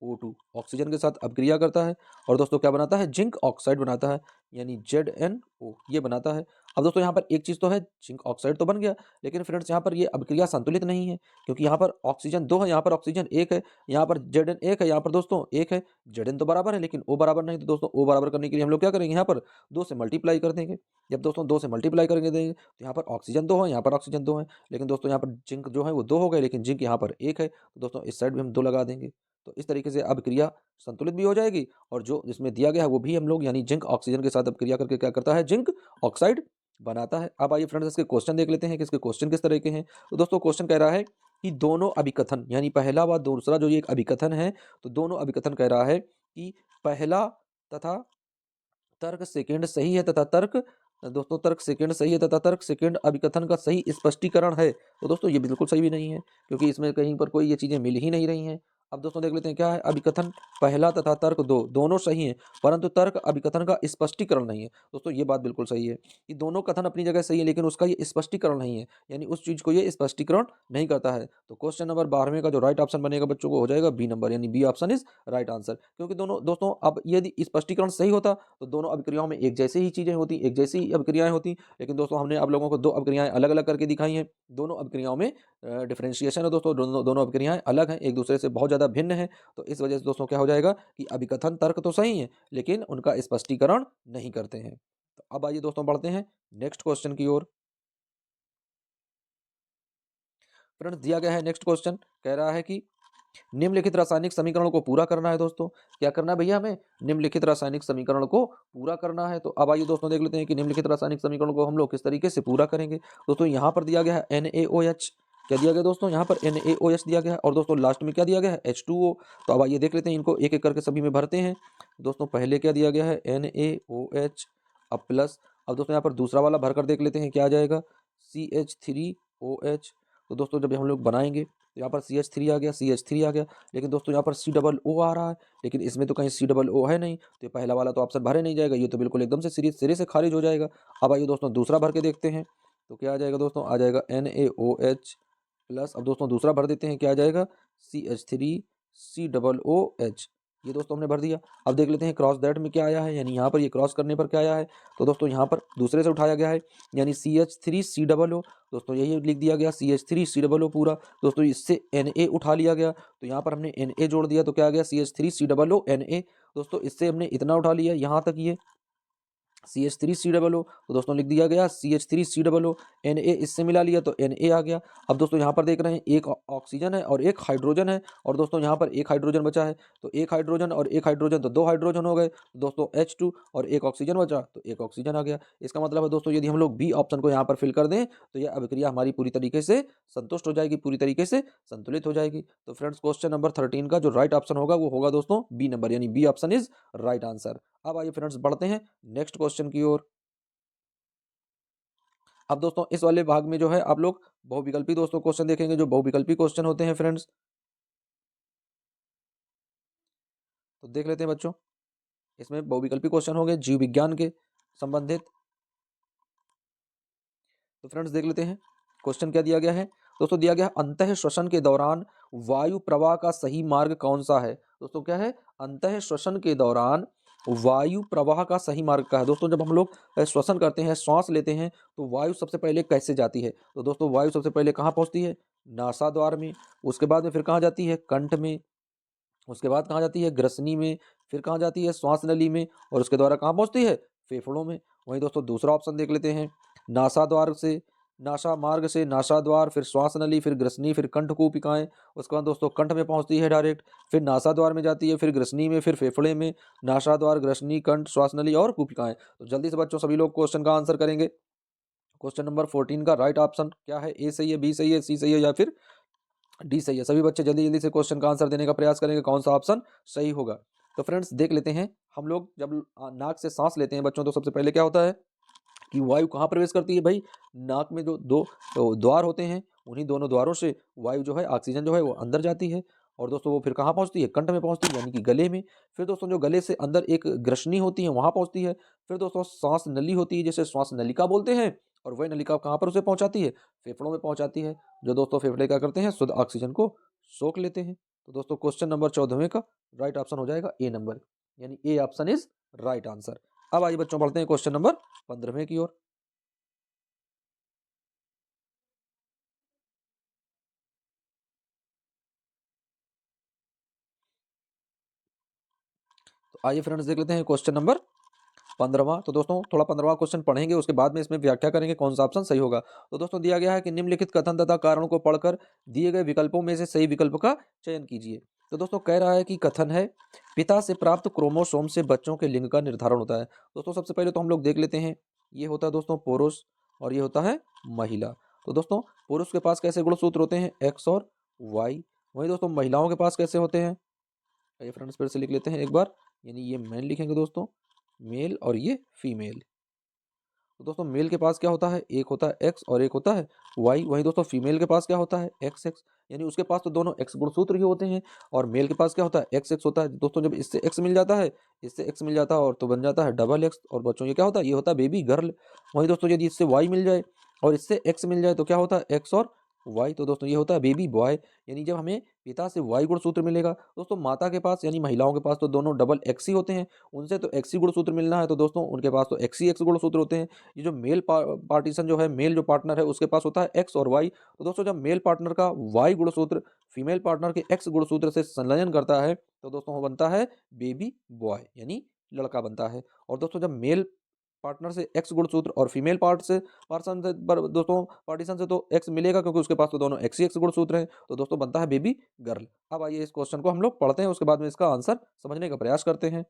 O2 ऑक्सीजन के साथ अभिक्रिया करता है और दोस्तों क्या बनाता है, जिंक ऑक्साइड बनाता है, यानी ZnO ये बनाता है। अब दोस्तों यहाँ पर एक चीज़ तो है, जिंक ऑक्साइड तो बन गया, लेकिन फ्रेंड्स यहाँ पर ये अभिक्रिया संतुलित नहीं है, क्योंकि यहाँ पर ऑक्सीजन 2 है, यहाँ पर ऑक्सीजन 1 है, यहाँ पर Zn 1 है, यहाँ पर दोस्तों 1 है। Zn तो बराबर है लेकिन O बराबर नहीं। तो दोस्तों O बराबर करने के लिए हम लोग क्या करेंगे, यहाँ पर 2 से मल्टीप्लाई कर देंगे। जब दोस्तों 2 से मल्टीप्लाई करेंगे देंगे तो यहाँ पर ऑक्सीजन 2 है, यहाँ पर ऑक्सीजन 2 है, लेकिन दोस्तों यहाँ पर जिंक जो है वो 2 हो गए, लेकिन जिंक यहाँ पर 1 है। तो दोस्तों इस साइड भी हम 2 लगा देंगे। तो इस तरीके से अभिक्रिया संतुलित भी हो जाएगी और जो जिसमें दिया गया है वो भी हम लोग, यानी जिंक ऑक्सीजन के साथ अभिक्रिया करके क्या करता है, जिंक ऑक्साइड बनाता है। अब आइए फ्रेंड्स इसके क्वेश्चन देख लेते हैं कि इसके क्वेश्चन किस तरह के हैं। तो दोस्तों क्वेश्चन कह रहा है कि दोनों अभिकथन, यानी पहला व दूसरा जो ये एक अभिकथन है, तो दोनों अभिकथन कह रहा है कि पहला तथा तर्क सेकंड सही है तथा तर्क सेकंड सही है तथा तर्क सेकंड अभिकथन का सही स्पष्टीकरण है। तो दोस्तों ये बिल्कुल सही भी नहीं है, क्योंकि इसमें कहीं पर कोई ये चीजें मिल ही नहीं रही हैं। अब दोस्तों देख लेते हैं क्या है। अभिकथन पहला तथा तर्क दो दोनों सही हैं, परंतु तर्क अभिकथन का स्पष्टीकरण नहीं है। दोस्तों ये बात बिल्कुल सही है कि दोनों कथन अपनी जगह सही है, लेकिन उसका ये स्पष्टीकरण नहीं है, यानी उस चीज को ये स्पष्टीकरण नहीं करता है। तो क्वेश्चन नंबर 12वें का जो राइट ऑप्शन बनेगा बच्चों को हो जाएगा बी नंबर, यानी B option is right answer. क्योंकि दोनों दोस्तों अब यदि स्पष्टीकरण सही होता तो दोनों अभिक्रियाओं में एक जैसे ही चीजें होती, एक जैसी ही अभिक्रियाएं होती, लेकिन दोस्तों हमने आप लोगों को दो अभिक्रियाएं अलग अलग करके दिखाई हैं। दोनों अभिक्रियाओं में डिफरेंशिएशन है दोस्तों, दोनों दोनों अभिक्रियाएं अलग हैं, एक दूसरे से बहुत ज्यादा भिन्न है। तो इस वजह से दोस्तों क्या हो जाएगा कि अभिकथन तर्क तो सही है, लेकिन उनका स्पष्टीकरण नहीं करते हैं। तो अब आइए दोस्तों बढ़ते हैं नेक्स्ट क्वेश्चन की ओर। फ्रेंड्स दिया गया है नेक्स्ट क्वेश्चन, कह रहा है कि निम्नलिखित रासायनिक समीकरणों को पूरा करना है। दोस्तों क्या करना है भैया, हमें निम्नलिखित रासायनिक समीकरण को पूरा करना है। तो अब आइए दोस्तों देख लेते हैं कि निम्नलिखित रासायनिक समीकरण को हम लोग किस तरीके से पूरा करेंगे। दोस्तों यहाँ पर दिया गया है NaOH, क्या दिया गया दोस्तों, यहाँ पर NaOH दिया गया है, और दोस्तों लास्ट में क्या दिया गया है H2O। तो अब आइए देख लेते हैं, इनको एक एक करके सभी में भरते हैं। दोस्तों पहले क्या दिया गया है NaOH, अब प्लस, अब दोस्तों यहाँ पर दूसरा वाला भर कर देख लेते हैं क्या आ जाएगा CH3OH। तो दोस्तों जब हम लोग बनाएंगे तो यहाँ पर CH3 आ गया, CH3 आ गया, लेकिन दोस्तों यहाँ पर COO आ रहा है, लेकिन इसमें तो कहीं COO है नहीं, तो ये पहला वाला तो ऑप्शन भरे नहीं जाएगा, ये तो बिल्कुल एकदम से सिरे से खारिज हो जाएगा। अब आइए दोस्तों दूसरा भर के देखते हैं, तो क्या आ जाएगा दोस्तों, आ जाएगा NaOH प्लस, अब दोस्तों दूसरा भर देते हैं, क्या आ जाएगा CH3COOH। ये दोस्तों हमने भर दिया। अब देख लेते हैं क्रॉस दैट में क्या आया है, यानी यहाँ पर ये क्रॉस करने पर क्या आया है। तो दोस्तों यहाँ पर दूसरे से उठाया गया है, यानी CH3COO। दोस्तों यही लिख दिया गया CH3COO पूरा। दोस्तों इससे Na उठा लिया गया, तो यहाँ पर हमने Na जोड़ दिया, तो क्या आ गया CH3COO Na। दोस्तों इससे हमने इतना उठा लिया यहाँ तक, ये CH3COO, तो दोस्तों लिख दिया गया CH3COO। Na इससे मिला लिया तो Na आ गया। अब दोस्तों यहाँ पर देख रहे हैं एक ऑक्सीजन है और एक हाइड्रोजन है, और दोस्तों यहाँ पर एक हाइड्रोजन बचा है, तो एक हाइड्रोजन और एक हाइड्रोजन तो दो हाइड्रोजन हो गए, दोस्तों H2, और एक ऑक्सीजन बचा तो एक ऑक्सीजन आ गया। इसका मतलब है दोस्तों यदि हम लोग बी ऑप्शन को यहाँ पर फिल कर दें तो यह अभिक्रिया हमारी पूरी तरीके से संतुष्ट हो जाएगी, पूरी तरीके से संतुलित हो जाएगी। तो फ्रेंड्स क्वेश्चन नंबर 13 का जो राइट ऑप्शन होगा वो होगा दोस्तों बी नंबर, यानी B option is right answer. अब आइए फ्रेंड्स बढ़ते हैं नेक्स्ट क्वेश्चन की ओर। अब दोस्तों इस वाले भाग में जो है आप लोग बहुविकल्पी दोस्तों क्वेश्चन देखेंगे, जो बहुविकल्पी क्वेश्चन होते हैं फ्रेंड्स। तो देख लेते हैं बच्चों, इसमें बहुविकल्पी क्वेश्चन होंगे जीव विज्ञान के संबंधित। तो फ्रेंड्स देख लेते हैं क्वेश्चन क्या दिया गया है। दोस्तों दिया गया है अंतः श्वसन के दौरान वायु प्रवाह का सही मार्ग कौन सा है। दोस्तों क्या है, अंतः श्वसन के दौरान वायु प्रवाह का सही मार्ग का है। दोस्तों जब हम लोग श्वसन करते हैं, श्वास लेते हैं, तो वायु सबसे पहले कैसे जाती है। तो दोस्तों वायु सबसे पहले कहाँ पहुंचती है, नासाद्वार में, उसके बाद में फिर कहाँ जाती है, कंठ में, उसके बाद कहाँ जाती है, ग्रसनी में, फिर कहाँ जाती है, श्वास नली में, और उसके द्वारा कहाँ पहुंचती है, फेफड़ों में। वहीं दोस्तों दूसरा ऑप्शन देख लेते हैं, नासाद्वार से, नासा मार्ग से नासाद्वार, फिर श्वास नली, फिर ग्रसनी, फिर कंठ कूपिकाएं, उसके बाद दोस्तों कंठ में पहुंचती है डायरेक्ट, फिर नासाद्वार में जाती है, फिर ग्रसनी में, फिर फेफड़े में, नासाद्वार, ग्रसनी, कंठ, श्वास नली और कूपिकाएं। तो जल्दी से बच्चों सभी लोग क्वेश्चन का आंसर करेंगे। क्वेश्चन नंबर 14 का राइट ऑप्शन क्या है, ए सही है, बी सही है, सी सही है, या फिर डी सही है। सभी बच्चे जल्दी जल्दी से क्वेश्चन का आंसर देने का प्रयास करेंगे, कौन सा ऑप्शन सही होगा। तो फ्रेंड्स देख लेते हैं, हम लोग जब नाक से सांस लेते हैं बच्चों, तो सबसे पहले क्या होता है कि वायु कहाँ प्रवेश करती है भाई, नाक में जो दो तो द्वार होते हैं, उन्हीं दोनों द्वारों से वायु जो है, ऑक्सीजन जो है वो अंदर जाती है, और दोस्तों वो फिर कहाँ पहुंचती है, कंठ में पहुंचती है, यानी कि गले में। फिर दोस्तों जो गले से अंदर एक ग्रसनी होती है वहां पहुंचती है। फिर दोस्तों सांस नली होती है, जिसे श्वास नलिका बोलते हैं, और वह नलिका कहाँ पर उसे पहुंचाती है, फेफड़ों में पहुंचाती है, जो दोस्तों फेफड़े क्या करते हैं, शुद्ध ऑक्सीजन को सोख लेते हैं। तो दोस्तों क्वेश्चन नंबर 14वें का राइट ऑप्शन हो जाएगा ए नंबर, यानी A option is right answer. अब आइए बच्चों बढ़ते हैं क्वेश्चन नंबर 15वें की ओर। तो आइए फ्रेंड्स देख लेते हैं क्वेश्चन नंबर 15वां। तो दोस्तों थोड़ा 15वां क्वेश्चन पढ़ेंगे, उसके बाद में इसमें व्याख्या करेंगे कौन सा ऑप्शन सही होगा। तो दोस्तों दिया गया है कि निम्नलिखित कथन तथा कारणों को पढ़कर दिए गए विकल्पों में से सही विकल्प का चयन कीजिए। तो दोस्तों कह रहा है कि कथन है, पिता से प्राप्त क्रोमोसोम से बच्चों के लिंग का निर्धारण होता है। दोस्तों सबसे पहले तो हम लोग देख लेते हैं, ये होता है दोस्तों पुरुष और ये होता है महिला। तो दोस्तों पुरुष के पास कैसे गुणसूत्र होते हैं, एक्स और वाई। वहीं दोस्तों महिलाओं के पास कैसे होते हैं? ये फ्रेंड्स फिर से लिख लेते हैं एक बार, यानी ये मेल लिखेंगे दोस्तों, मेल, और ये फीमेल। तो दोस्तों मेल के पास क्या होता है? एक होता है एक्स और एक होता है वाई। वहीं दोस्तों फीमेल के पास क्या होता है? एक्स एक्स, यानी उसके पास तो दोनों एक्स गुणसूत्र ही होते हैं। और मेल के पास क्या होता है? एक्स एक्स होता है दोस्तों। जब इससे एक्स मिल जाता है, इससे एक्स मिल जाता है, और तो बन जाता है डबल एक्स। और बच्चों ये क्या होता है? ये होता है बेबी गर्ल। वहीं दोस्तों यदि इससे वाई मिल जाए और इससे एक्स मिल जाए तो क्या होता है? एक्स और वाई। तो दोस्तों ये होता है बेबी बॉय। यानी जब हमें पिता से वाई गुणसूत्र मिलेगा, दोस्तों माता के पास यानी महिलाओं के पास तो दोनों डबल एक्स ही होते हैं, उनसे तो एक्स ही गुणसूत्र मिलना है, तो दोस्तों उनके पास तो एक्स ही एक्स गुणसूत्र होते हैं। ये जो मेल पार्टीशन जो है, मेल जो पार्टनर है उसके पास होता है एक्स और वाई। तो दोस्तों जब मेल पार्टनर का वाई गुणसूत्र फीमेल पार्टनर के एक्स गुणसूत्र से संलयन करता है तो दोस्तों वो बनता है बेबी बॉय, यानी लड़का बनता है। और दोस्तों जब मेल पार्टनर से एक्स गुणसूत्र और फीमेल पार्ट से पार्सन से दोस्तों पार्टीशन से तो एक्स मिलेगा, क्योंकि उसके पास तो दोनों एक्स ही एक्स गुणसूत्र हैं, तो दोस्तों बनता है बेबी गर्ल। अब आइए इस क्वेश्चन को हम लोग पढ़ते हैं, उसके बाद में इसका आंसर समझने का प्रयास करते हैं।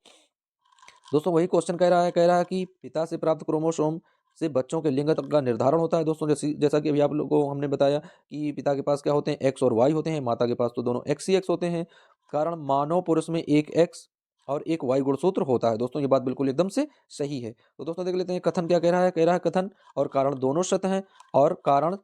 दोस्तों वही क्वेश्चन कह रहा है कि पिता से प्राप्त क्रोमोसोम से बच्चों के लिंग का निर्धारण होता है। दोस्तों जैसा कि अभी आप लोगों को हमने बताया कि पिता के पास क्या होते हैं? एक्स और वाई होते हैं, माता के पास तो दोनों एक्स ही एक्स होते हैं। कारण मानव पुरुष में एक एक्स और एक वाई गुणसूत्र होता है। दोस्तों ये बात बिल्कुल एकदम से सही है। तो दोस्तों देख लेते हैं कथन क्या कह रहा है कथन और कारण दोनों सत्य हैं, और कारण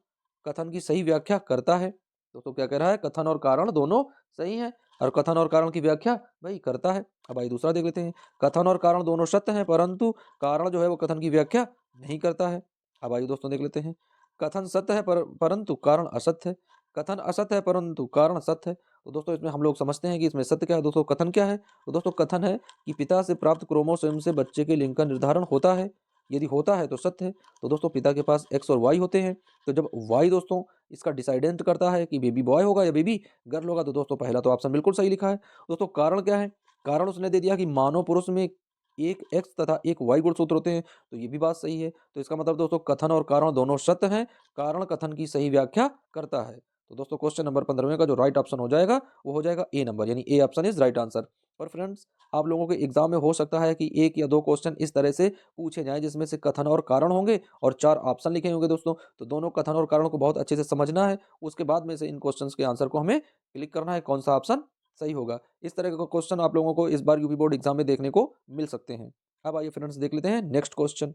कथन की सही व्याख्या करता है। दोस्तों क्या कह रहा है? कथन और कारण दोनों सही है, और कथन और कारण की व्याख्या भाई करता है। अब आइए दूसरा देख लेते हैं। कथन और कारण दोनों सत्य हैं, परंतु कारण जो है वो कथन की व्याख्या नहीं करता है। अब आइए दोस्तों देख लेते हैं। कथन सत्य है परंतु कारण असत्य है। कथन असत्य है परंतु कारण सत्य है। तो दोस्तों इसमें हम लोग समझते हैं कि इसमें सत्य क्या है। दोस्तों कथन क्या है? तो दोस्तों कथन है कि पिता से प्राप्त क्रोमोसोम से बच्चे के लिंग का निर्धारण होता है। यदि होता है तो सत्य है। तो दोस्तों पिता के पास एक्स और वाई होते हैं, तो जब वाई दोस्तों इसका डिसाइडेंट करता है कि बेबी बॉय होगा या बेबी गर्ल होगा, तो दोस्तों पहला तो ऑप्शन बिल्कुल सही लिखा है। दोस्तों कारण क्या है? कारण उसने दे दिया कि मानव पुरुष में एक एक्स तथा एक वाई गुणसूत्र होते हैं, तो ये भी बात सही है। तो इसका मतलब दोस्तों कथन और कारण दोनों सत्य हैं, कारण कथन की सही व्याख्या करता है। तो दोस्तों क्वेश्चन नंबर 15 का जो राइट ऑप्शन हो जाएगा वो हो जाएगा ए नंबर, यानी A option is right answer. और फ्रेंड्स आप लोगों के एग्जाम में हो सकता है कि एक या दो क्वेश्चन इस तरह से पूछे जाएं जिसमें से कथन और कारण होंगे और 4 ऑप्शन लिखे होंगे दोस्तों। तो दोनों कथन और कारण को बहुत अच्छे से समझना है, उसके बाद में से इन क्वेश्चंस के आंसर को हमें क्लिक करना है कौन सा ऑप्शन सही होगा। इस तरह का क्वेश्चन आप लोगों को इस बार यूपी बोर्ड एग्जाम में देखने को मिल सकते हैं। अब आइए फ्रेंड्स देख लेते हैं नेक्स्ट क्वेश्चन।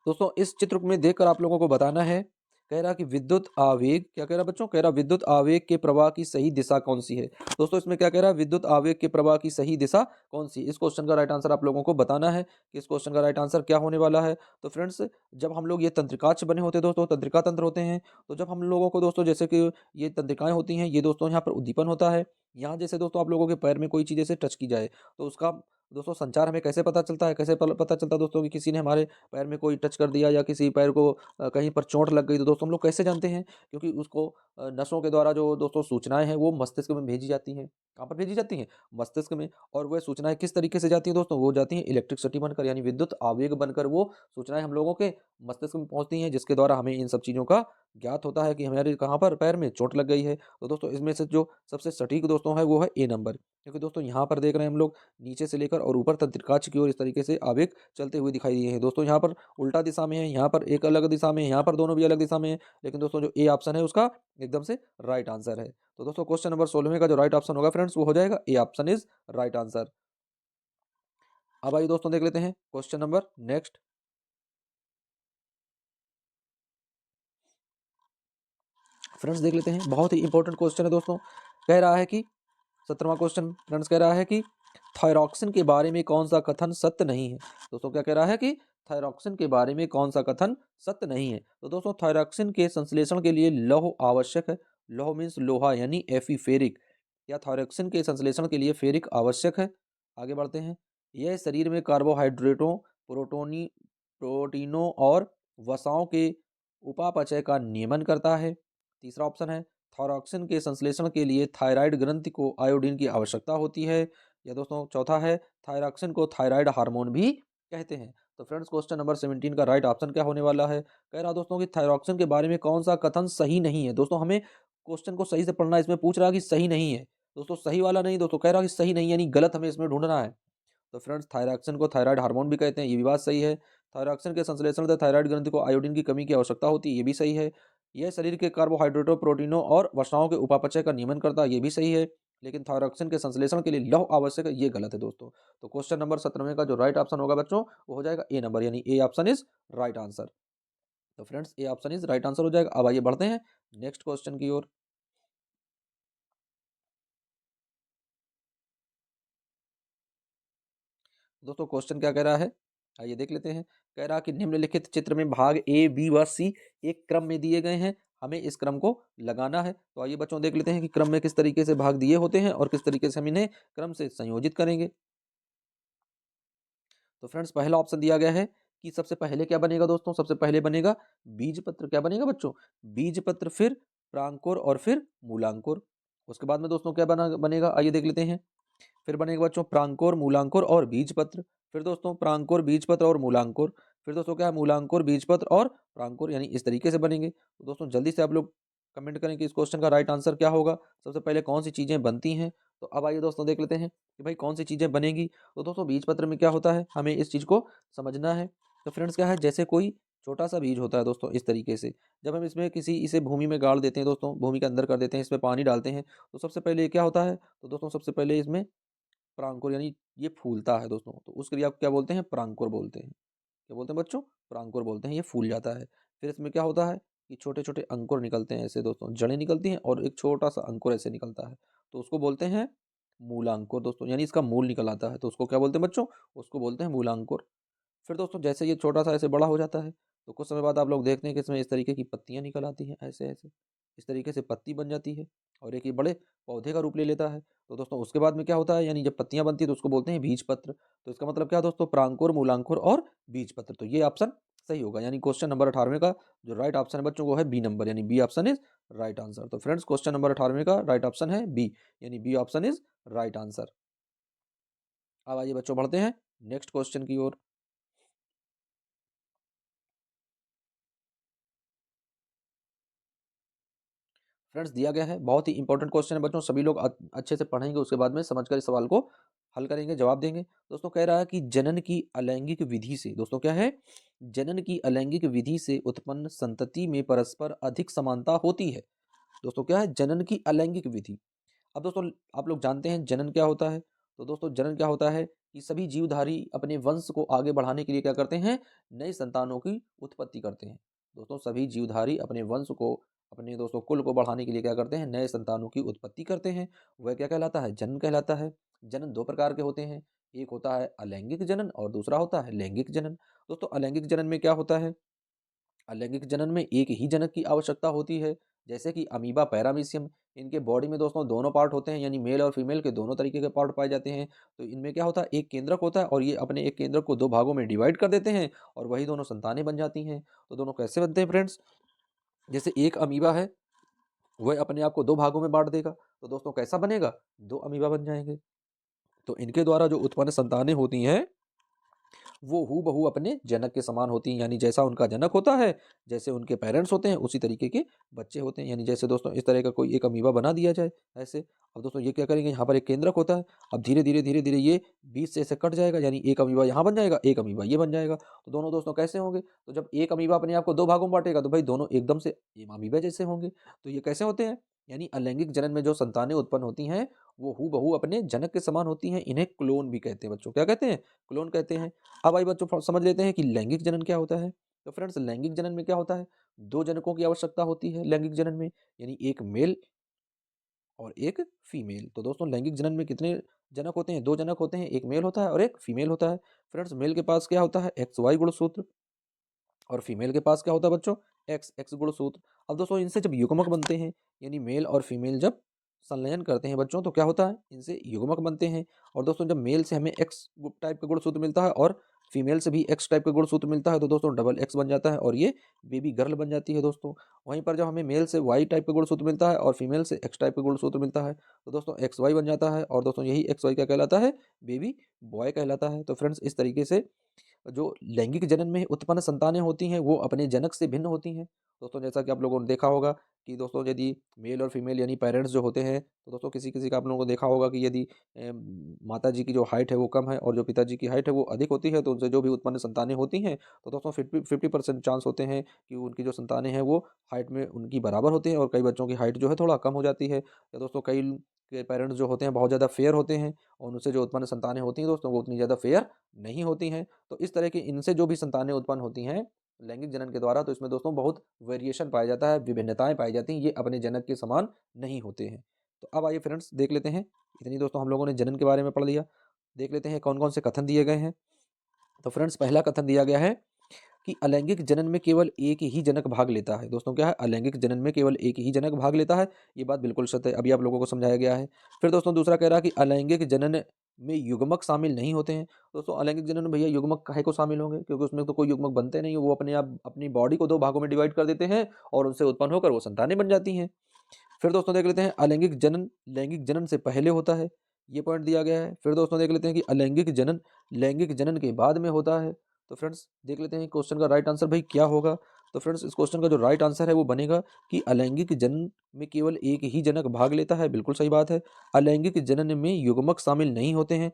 दोस्तों इस चित्र में देखकर आप लोगों को बताना है, कह रहा कि विद्युत आवेग, क्या कह रहा बच्चों? कह रहा विद्युत आवेग के प्रवाह की सही दिशा कौन सी है। दोस्तों इसमें क्या कह रहा है? विद्युत आवेग के प्रवाह की सही दिशा कौन सी? इस क्वेश्चन का राइट आंसर आप लोगों को बताना है कि इस क्वेश्चन का राइट आंसर क्या होने वाला है। तो फ्रेंड्स जब हम लोग ये तंत्रिकाक्ष बने होते हैं दोस्तों, तंत्रिका तंत्र होते हैं, तो जब हम लोगों को दोस्तों जैसे कि ये तंत्रिकाएं होती हैं, ये दोस्तों यहाँ पर उद्दीपन होता है। यहाँ जैसे दोस्तों आप लोगों के पैर में कोई चीज़ ऐसे टच की जाए तो उसका दोस्तों संचार हमें कैसे पता चलता है? कैसे पता चलता है दोस्तों कि किसी ने हमारे पैर में कोई टच कर दिया या किसी पैर को कहीं पर चोट लग गई, तो दोस्तों हम लोग कैसे जानते हैं? क्योंकि उसको नसों के द्वारा जो दोस्तों सूचनाएँ हैं वो मस्तिष्क में भेजी जाती हैं। कहाँ पर भेजी जाती हैं? मस्तिष्क में। और वह सूचनाएँ किस तरीके से जाती हैं दोस्तों? वो जाती हैं इलेक्ट्रिसिटी बनकर, यानी विद्युत आवेग बनकर वो सूचनाएँ हम लोगों के मस्तिष्क में पहुँचती हैं, जिसके द्वारा हमें इन सब चीज़ों का ज्ञात होता है कि हमारे कहाँ पर पैर में चोट लग गई है। तो दोस्तों इसमें से जो सबसे सटीक दोस्तों है वो है ए नंबर। क्योंकि दोस्तों यहाँ पर देख रहे हैं हम लोग नीचे से लेकर और ऊपर तंत्रिकाक्ष की ओर इस तरीके से आवेग चलते हुए दिखाई दिए हैं। दोस्तों यहाँ पर उल्टा दिशा में है, यहाँ पर एक अलग दिशा में है, यहाँ पर दोनों भी अलग दिशा में है, लेकिन दोस्तों जो ए ऑप्शन है उसका एकदम से राइट आंसर है। तो दोस्तों क्वेश्चन नंबर 16 का जो राइट ऑप्शन होगा फ्रेंड्स वो हो जाएगा ए ऑप्शन इज राइट आंसर। अब आइए दोस्तों देख लेते हैं क्वेश्चन नंबर नेक्स्ट। फ्रेंड्स देख लेते हैं, बहुत ही इंपॉर्टेंट क्वेश्चन है दोस्तों। कह रहा है कि 17वां क्वेश्चन फ्रेंड्स कह रहा है कि थायरॉक्सिन के बारे में कौन सा कथन सत्य नहीं है। दोस्तों क्या कह रहा है कि थायरॉक्सिन के बारे में कौन सा कथन सत्य नहीं है। तो दोस्तों थायरॉक्सिन के संश्लेषण के लिए लौह आवश्यक है। लौह मीन्स लोहा, यानी एफी फेरिक, या थायरॉक्सिन के संश्लेषण के लिए फेरिक आवश्यक है। आगे बढ़ते हैं। यह शरीर में कार्बोहाइड्रेटों, प्रोटीनों और वसाओं के उपापचय का नियमन करता है। तीसरा ऑप्शन है थायरॉक्सिन के संश्लेषण के लिए थायराइड ग्रंथि को आयोडीन की आवश्यकता होती है। या दोस्तों चौथा है थायरॉक्सिन को थायराइड हार्मोन भी कहते हैं। तो फ्रेंड्स क्वेश्चन नंबर 17 का राइट ऑप्शन क्या होने वाला है? कह रहा दोस्तों कि थायरॉक्सिन के बारे में कौन सा कथन सही नहीं है। दोस्तों हमें क्वेश्चन को सही से पढ़ना है, इसमें पूछ रहा है कि सही नहीं है, दोस्तों सही वाला नहीं, दोस्तों कह रहा है कि सही नहीं यानी गलत हमें इसमें ढूंढना है। तो फ्रेंड्स थायरॉक्सिन को थायराइड हार्मोन भी कहते हैं, ये भी बात सही है। थायरॉक्सिन के संश्लेषण से थायराइड ग्रंथि को आयोडीन की कमी की आवश्यकता होती है, ये भी सही है। यह शरीर के कार्बोहाइड्रेटों, प्रोटीनों और वसाओं के उपापचय का नियमन करता है, ये भी सही है। लेकिन थायरॉक्सिन के संश्लेषण के लिए लौह आवश्यक है, ये गलत है दोस्तों। तो क्वेश्चन नंबर 17 का जो राइट ऑप्शन होगा बच्चों, वो हो जाएगा ए नंबर, यानी A option is right answer. तो friends A option is right answer हो जाएगा। अब आइए बढ़ते हैं नेक्स्ट क्वेश्चन की ओर। दोस्तों क्वेश्चन क्या कह रहा है, आइए देख लेते हैं। कह रहा कि निम्नलिखित चित्र में भाग ए, बी व सी एक क्रम में दिए गए हैं, हमें इस क्रम को लगाना है। तो आइए बच्चों देख लेते हैं कि क्रम में किस तरीके से भाग दिए होते हैं और किस तरीके से हम इन्हें क्रम से संयोजित करेंगे। तो फ्रेंड्स पहला ऑप्शन दिया गया है कि सबसे पहले क्या बनेगा दोस्तों, सबसे पहले बनेगा बीज पत्र। क्या बनेगा बच्चों, बीज पत्र, फिर प्रांकुर और फिर मूलांकुर। उसके बाद में दोस्तों क्या बनेगा, आइए देख लेते हैं। फिर बनेगा बच्चों प्रांकुर, मूलांकुर और बीजपत्र। फिर दोस्तों प्रांकुर, बीजपत्र और मूलांकुर। फिर दोस्तों क्या है, मूलांकुर, बीजपत्र और प्रांकुर, यानी इस तरीके से बनेंगे। तो दोस्तों जल्दी से आप लोग कमेंट करें कि इस क्वेश्चन का राइट आंसर क्या होगा, सबसे पहले कौन सी चीजें बनती हैं। तो अब आइए दोस्तों देख लेते हैं कि भाई कौन सी चीजें बनेगी। तो दोस्तों बीजपत्र में क्या होता है, हमें इस चीज को समझना है। तो फ्रेंड्स क्या है, जैसे कोई छोटा सा बीज होता है दोस्तों, इस तरीके से जब हम इसमें इसे भूमि में गाड़ देते हैं दोस्तों, भूमि के अंदर कर देते हैं, इसमें पानी डालते हैं, तो सबसे पहले क्या होता है, तो दोस्तों सबसे पहले इसमें प्रांकुर, यानी ये फूलता है दोस्तों, तो उस क्रिया को क्या बोलते हैं, प्रांकुर बोलते हैं। क्या बोलते हैं बच्चों, प्रांकुर बोलते हैं। ये फूल जाता है, फिर इसमें क्या होता है कि छोटे छोटे अंकुर निकलते हैं, ऐसे दोस्तों जड़ें निकलती हैं और एक छोटा सा अंकुर ऐसे निकलता है, तो उसको बोलते हैं मूलांकुर दोस्तों, यानी इसका मूल निकल आता है, तो उसको क्या बोलते हैं बच्चों, उसको बोलते हैं मूलांकुर। फिर दोस्तों जैसे ये छोटा सा ऐसे बड़ा हो जाता है, तो कुछ समय बाद आप लोग देखते हैं कि इसमें इस तरीके की पत्तियां निकल आती हैं, ऐसे ऐसे इस तरीके से पत्ती बन जाती है और एक ये बड़े पौधे का रूप ले लेता है। तो दोस्तों उसके बाद में क्या होता है, यानी जब पत्तियां बनती है तो उसको बोलते हैं बीज पत्र। तो इसका मतलब क्या दोस्तों, प्रांकुर, मूलांकुर और बीज पत्र। तो ये ऑप्शन सही होगा, यानी क्वेश्चन नंबर 18 का जो राइट ऑप्शन है बच्चों, वो है बी नंबर, यानी B option is right answer. तो फ्रेंड्स क्वेश्चन नंबर 18 का राइट ऑप्शन है बी, यानी B option is right answer. अब आइए बच्चों बढ़ते हैं नेक्स्ट क्वेश्चन की ओर। फ्रेंड्स दिया गया है, बहुत ही इंपॉर्टेंट क्वेश्चन है बच्चों, सभी लोग अच्छे से पढ़ेंगे, उसके बाद में समझकर इस सवाल को हल करेंगे, जवाब देंगे। दोस्तों कह रहा है कि जनन की अलैंगिक विधि से, दोस्तों क्या है, जनन की अलैंगिक विधि से उत्पन्न संतति में परस्पर अधिक समानता होती है। दोस्तों क्या है, जनन की अलैंगिक विधि। अब दोस्तों आप लोग जानते हैं जनन क्या होता है। तो दोस्तों जनन क्या होता है कि सभी जीवधारी अपने वंश को आगे बढ़ाने के लिए क्या करते हैं, नए संतानों की उत्पत्ति करते हैं। दोस्तों सभी जीवधारी अपने वंश को, अपने दोस्तों कुल को बढ़ाने के लिए क्या करते हैं, नए संतानों की उत्पत्ति करते हैं। वह क्या कहलाता है, जनन कहलाता है। जनन दो प्रकार के होते हैं, एक होता है अलैंगिक जनन और दूसरा होता है लैंगिक जनन। दोस्तों अलैंगिक जनन में क्या होता है, अलैंगिक जनन में एक ही जनक की आवश्यकता होती है, जैसे कि अमीबा, पैरामीशियम, इनके बॉडी में दोस्तों दोनों पार्ट होते हैं, यानी मेल और फीमेल के दोनों तरीके के पार्ट पाए जाते हैं। तो इनमें क्या होता है, एक केंद्रक होता है और ये अपने एक केंद्रक को दो भागों में डिवाइड कर देते हैं और वही दोनों संतानें बन जाती हैं। तो दोनों कैसे बनते हैं फ्रेंड्स, जैसे एक अमीबा है, वह अपने आप को दो भागों में बांट देगा, तो दोस्तों कैसा बनेगा, दो अमीबा बन जाएंगे। तो इनके द्वारा जो उत्पन्न संतानें होती हैं वो हूबहू अपने जनक के समान होती हैं, यानी जैसा उनका जनक होता है, जैसे उनके पेरेंट्स होते हैं, उसी तरीके के बच्चे होते हैं। यानी जैसे दोस्तों इस तरह का कोई एक अमीबा बना दिया जाए ऐसे। अब दोस्तों ये क्या करेंगे, यहाँ पर एक केंद्रक होता है, अब धीरे धीरे धीरे धीरे ये बीच से ऐसे कट जाएगा, यानी एक अमीबा यहाँ बन जाएगा, एक अमीबा ये बन जाएगा। तो दोनों दोस्तों कैसे होंगे, तो जब एक अमीबा अपने आप को दो भागों में बांटेगा तो भाई दोनों एकदम से अमीबा जैसे होंगे। तो ये कैसे होते हैं, यानी अलैंगिक जनन में जो संतानें उत्पन्न होती हैं वो हूबहू अपने जनक के समान होती हैं, इन्हें क्लोन भी कहते हैं बच्चों, क्या कहते हैं, क्लोन कहते हैं। अब आइए बच्चों समझ लेते हैं कि लैंगिक जनन क्या होता है। तो फ्रेंड्स लैंगिक जनन में क्या होता है, दो जनकों की आवश्यकता होती है लैंगिक जनन में, यानी एक मेल और एक फीमेल। तो दोस्तों लैंगिक जनन में कितने जनक होते हैं, दो जनक होते हैं, एक मेल होता है और एक फीमेल होता है। फ्रेंड्स मेल के पास क्या होता है, एक्स वाई गुणसूत्र, और फीमेल के पास क्या होता है बच्चों, एक्स एक्स गुणसूत्र। अब दोस्तों इनसे जब युग्मक बनते हैं, यानी मेल और फीमेल जब संलयन करते हैं बच्चों, तो क्या होता है, इनसे युग्मक बनते हैं। और दोस्तों जब मेल से हमें एक्स टाइप का गुणसूत्र मिलता है और फीमेल से भी एक्स टाइप का गुणसूत्र मिलता है, तो दोस्तों डबल एक्स बन जाता है और ये बेबी गर्ल बन जाती है दोस्तों। वहीं पर जब हमें मेल से वाई टाइप का गुणसूत्र मिलता है और फीमेल से एक्स टाइप का गुणसूत्र मिलता है, तो दोस्तों एक्स वाई बन जाता है और दोस्तों यही एक्स वाई क्या कहलाता है, बेबी बॉय कहलाता है। तो फ्रेंड्स इस तरीके से जो लैंगिक जनन में उत्पन्न संतानें होती हैं वो अपने जनक से भिन्न होती हैं दोस्तों जैसा कि आप लोगों ने देखा होगा कि दोस्तों यदि मेल और फीमेल यानी पेरेंट्स जो होते हैं, तो दोस्तों किसी-किसी का आप लोगों को देखा होगा कि यदि माताजी की जो हाइट है वो कम है और जो पिताजी की हाइट है वो अधिक होती है, तो उनसे जो भी उत्पन्न संतानें होती हैं, तो दोस्तों 50% चांस होते हैं कि उनकी जो संतानें हैं वो हाइट में उनकी बराबर होती हैं और कई बच्चों की हाइट जो है थोड़ा कम हो जाती है। या दोस्तों कई के पेरेंट्स जो होते हैं बहुत ज़्यादा फेयर होते हैं और उनसे जो उत्पन्न संतानें होती हैं दोस्तों वो उतनी ज़्यादा फेयर नहीं होती हैं। तो इस तरह की इनसे जो भी संतानें उत्पन्न होती हैं लैंगिक जनन के द्वारा, तो इसमें दोस्तों बहुत वेरिएशन पाया जाता है, विभिन्नताएँ पाई जाती हैं, ये अपने जनक के समान नहीं होते हैं। तो अब आइए फ्रेंड्स देख लेते हैं, इतनी दोस्तों हम लोगों ने जनन के बारे में पढ़ लिया। देख लेते हैं कौन-कौन से कथन दिए गए हैं। तो फ्रेंड्स पहला कथन दिया गया है कि अलैंगिक जनन में केवल एक ही जनक भाग लेता है। दोस्तों क्या है? अलैंगिक जनन में केवल एक ही जनक भाग लेता है। ये बात बिल्कुल सत्य है, अभी आप लोगों को समझाया गया है। फिर दोस्तों दूसरा कह रहा है कि अलैंगिक जनन में युग्मक शामिल नहीं होते हैं। दोस्तों अलैंगिक जनन में भैया युग्मक काहे को शामिल होंगे? क्योंकि उसमें तो कोई युग्मक बनते नहीं है, वो अपने आप अपनी बॉडी को 2 भागों में डिवाइड कर देते हैं और उनसे उत्पन्न होकर वो संतानें बन जाती हैं। फिर दोस्तों देख लेते हैं अलैंगिक जनन लैंगिक जनन से पहले होता है, ये पॉइंट दिया गया है। फिर दोस्तों देख लेते हैं कि अलैंगिक जनन लैंगिक जनन के बाद में होता है। तो फ्रेंड्स देख लेते हैं क्वेश्चन का राइट आंसर भाई क्या होगा? तो फ्रेंड्स इस क्वेश्चन का जो राइट आंसर है वो बनेगा कि अलैंगिक जनन में केवल एक ही जनक भाग लेता है, बिल्कुल सही बात है। अलैंगिक जनन में युग्मक शामिल नहीं होते हैं।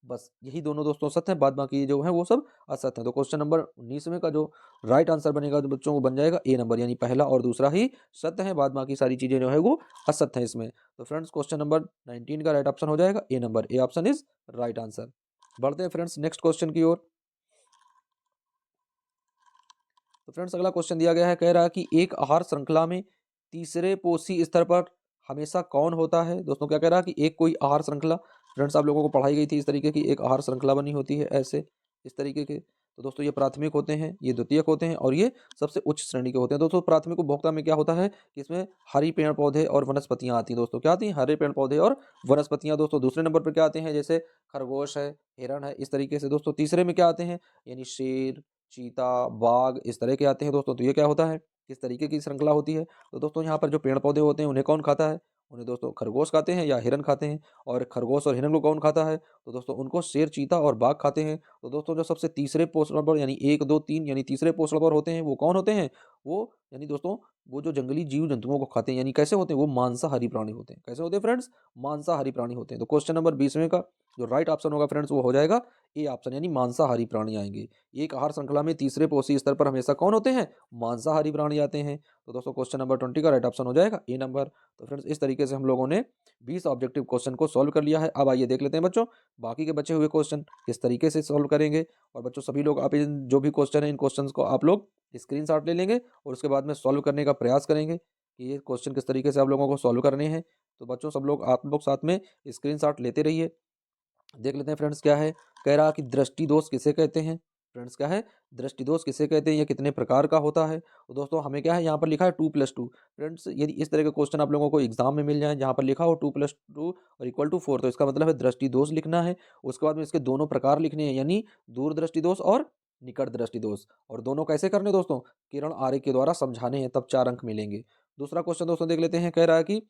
बस यही दोनों दोस्तों सत्य हैं, बाद बाकी जो है वो सब असत्य हैं। तो क्वेश्चन नंबर 19वें का जो राइट आंसर बनेगा, जो बच्चों को बन जाएगा ए नंबर, यानी पहला और दूसरा ही सत्य है, बाद बाकी सारी चीज़ें जो है वो असत्य हैं इसमें। तो फ्रेंड्स क्वेश्चन नंबर 19 का राइट ऑप्शन हो जाएगा A number, A option is right answer. बढ़ते हैं फ्रेंड्स नेक्स्ट क्वेश्चन की ओर। तो फ्रेंड्स अगला क्वेश्चन दिया गया है, कह रहा है कि एक आहार श्रृंखला में तीसरे पोषी स्तर पर हमेशा कौन होता है? दोस्तों क्या कह रहा है कि एक कोई आहार श्रृंखला, फ्रेंड्स आप लोगों को पढ़ाई गई थी इस तरीके की एक आहार श्रृंखला बनी होती है ऐसे इस तरीके के। तो दोस्तों ये प्राथमिक होते हैं, ये द्वितीयक होते हैं और ये सबसे उच्च श्रेणी के होते हैं। दोस्तों प्राथमिक उपभोक्ता में क्या होता है कि इसमें हरी पेड़ पौधे और वनस्पतियां आती हैं। दोस्तों क्या आती हैं? हरे पेड़ पौधे और वनस्पतियां। दोस्तों दूसरे नंबर पर क्या आते हैं? जैसे खरगोश है, हिरण है, इस तरीके से। दोस्तों तीसरे में क्या आते हैं? यानी शेर, चीता, बाघ, इस तरह के आते हैं दोस्तों। तो ये क्या होता है? किस तरीके की श्रृंखला होती है? तो दोस्तों यहाँ पर जो पेड़ पौधे होते हैं उन्हें कौन खाता है? उन्हें दोस्तों खरगोश खाते हैं या हिरन खाते हैं। और खरगोश और हिरन को कौन खाता है? तो दोस्तों उनको शेर, चीता और बाघ खाते हैं। तो दोस्तों जो सबसे तीसरे पोषण पर यानी 1, 2, 3 यानी तीसरे पोषण पर होते हैं वो कौन होते हैं? वो यानी दोस्तों वो जो जंगली जीव जंतुओं को खाते हैं, यानी कैसे होते हैं? वो मांसाहारी प्राणी होते हैं। कैसे होते हैं फ्रेंड्स? मांसाहारी प्राणी होते हैं। तो क्वेश्चन नंबर 20वें का जो राइट ऑप्शन होगा फ्रेंड्स वो हो जाएगा ए ऑप्शन, यानी मांसाहारी प्राणी आएंगे। एक आहार श्रृंखला में तीसरे पोषी स्तर पर हमेशा कौन होते हैं? मांसाहारी प्राणी आते हैं। तो दोस्तों क्वेश्चन नंबर 20 का राइट ऑप्शन हो जाएगा ए नंबर। तो फ्रेंड्स इस तरीके से हम लोगों ने 20 ऑब्जेक्टिव क्वेश्चन को सॉल्व कर लिया है। अब आइए देख लेते हैं बच्चों बाकी के बचे हुए क्वेश्चन किस तरीके से सॉल्व करेंगे। और बच्चों सभी लोग आप इन जो भी क्वेश्चन है इन क्वेश्चंस को आप लोग स्क्रीनशॉट ले लेंगे और उसके बाद में सॉल्व करने का प्रयास करेंगे कि ये क्वेश्चन किस तरीके से आप लोगों को सॉल्व करने हैं। तो बच्चों सब लोग आप लोग साथ में स्क्रीनशॉट लेते रहिए। देख लेते हैं फ्रेंड्स क्या है, कह रहा कि दृष्टि दोष किसे कहते हैं? फ्रेंड्स क्या है? दृष्टि दोष किसे कहते हैं? ये कितने प्रकार का होता है? तो दोस्तों हमें क्या है यहाँ पर लिखा है 2+2। फ्रेंड्स यदि इस तरह के क्वेश्चन आप लोगों को एग्जाम में मिल जाए जहाँ पर लिखा हो 2+2 और इक्वल टू 4, तो इसका मतलब है दृष्टि दोष लिखना है। उसके बाद में इसके दोनों प्रकार लिखने हैं, यानी दूर दृष्टि दोष और निकट दृष्टि दोष। और दोनों कैसे करने दोस्तों? किरण आरेख के द्वारा समझाने हैं, तब 4 अंक मिलेंगे। दूसरा क्वेश्चन दोस्तों देख लेते हैं, कह रहा है कि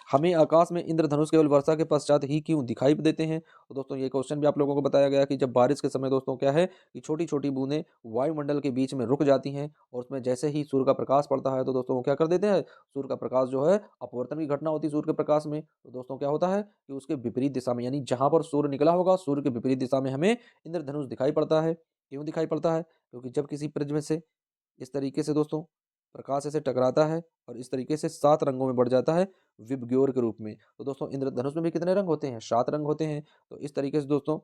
हमें आकाश में इंद्रधनुष केवल वर्षा के पश्चात ही क्यों दिखाई देते हैं? तो दोस्तों ये क्वेश्चन भी आप लोगों को बताया गया कि जब बारिश के समय दोस्तों क्या है कि छोटी-छोटी बूंदें वायुमंडल के बीच में रुक जाती हैं और उसमें जैसे ही सूर्य का प्रकाश पड़ता है तो दोस्तों वो क्या कर देते हैं? सूर्य का प्रकाश जो है अपवर्तन की घटना होती है सूर्य के प्रकाश में। तो दोस्तों क्या होता है कि उसके विपरीत दिशा में, यानी जहाँ पर सूर्य निकला होगा सूर्य के विपरीत दिशा में हमें इंद्रधनुष दिखाई पड़ता है। क्यों दिखाई पड़ता है? क्योंकि जब किसी प्रिज्म से इस तरीके से दोस्तों प्रकाश ऐसे टकराता है और इस तरीके से 7 रंगों में बढ़ जाता है विबग्योर के रूप में। तो दोस्तों इंद्रधनुष में भी कितने रंग होते हैं? 7 रंग होते हैं। तो इस तरीके से दोस्तों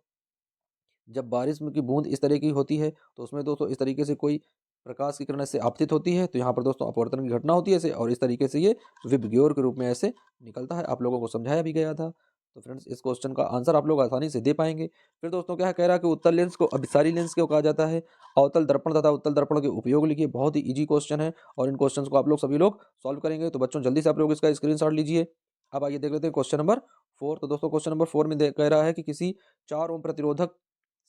जब बारिश में की बूंद इस तरह की होती है तो उसमें दोस्तों इस तरीके से कोई प्रकाश की किरण से आपतित होती है, तो यहाँ पर दोस्तों अपवर्तन की घटना होती है ऐसे, और इस तरीके से ये विबग्योर के रूप में ऐसे निकलता है। आप लोगों को समझाया भी गया था। तो फ्रेंड्स इस क्वेश्चन का आंसर आप लोग आसानी से दे पाएंगे। फिर दोस्तों क्या है, कह रहा है कि उत्तल लेंस को अभिसारी लेंस क्यों कहा जाता है? अवतल दर्पण तथा उत्तल दर्पण के उपयोग लिखिए। बहुत ही इजी क्वेश्चन है और इन क्वेश्चंस को आप लोग सभी लोग सॉल्व करेंगे। तो बच्चों जल्दी से आप लोग इसका स्क्रीनशॉट लीजिए। अब आइए देख लेते हैं क्वेश्चन नंबर 4। तो दोस्तों क्वेश्चन नंबर 4 में कह रहा है कि किसी 4 ओम प्रतिरोधक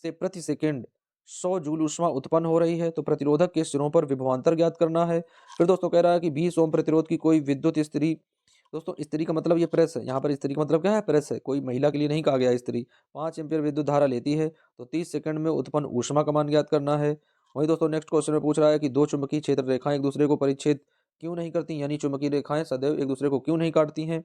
से प्रति सेकंड 100 जूल ऊष्मा उत्पन्न हो रही है, तो प्रतिरोधक के सिरों पर विभवांतर ज्ञात करना है। फिर दोस्तों कह रहा है कि 20 ओम प्रतिरोध की कोई विद्युत स्त्री, दोस्तों स्त्री का मतलब ये प्रेस है, यहाँ पर स्त्री का मतलब क्या है? प्रेस है, कोई महिला के लिए नहीं कहा गया स्त्री। 5 एम्पीयर विद्युत धारा लेती है, तो 30 सेकंड में उत्पन्न ऊष्मा का मान ज्ञात करना है। वहीं दोस्तों नेक्स्ट क्वेश्चन में पूछ रहा है कि दो चुंबकीय क्षेत्र रेखाएं एक दूसरे को परिच्छेद क्यों नहीं करती, यानी चुंबकीय रेखाएं सदैव एक दूसरे को क्यों नहीं काटती हैं।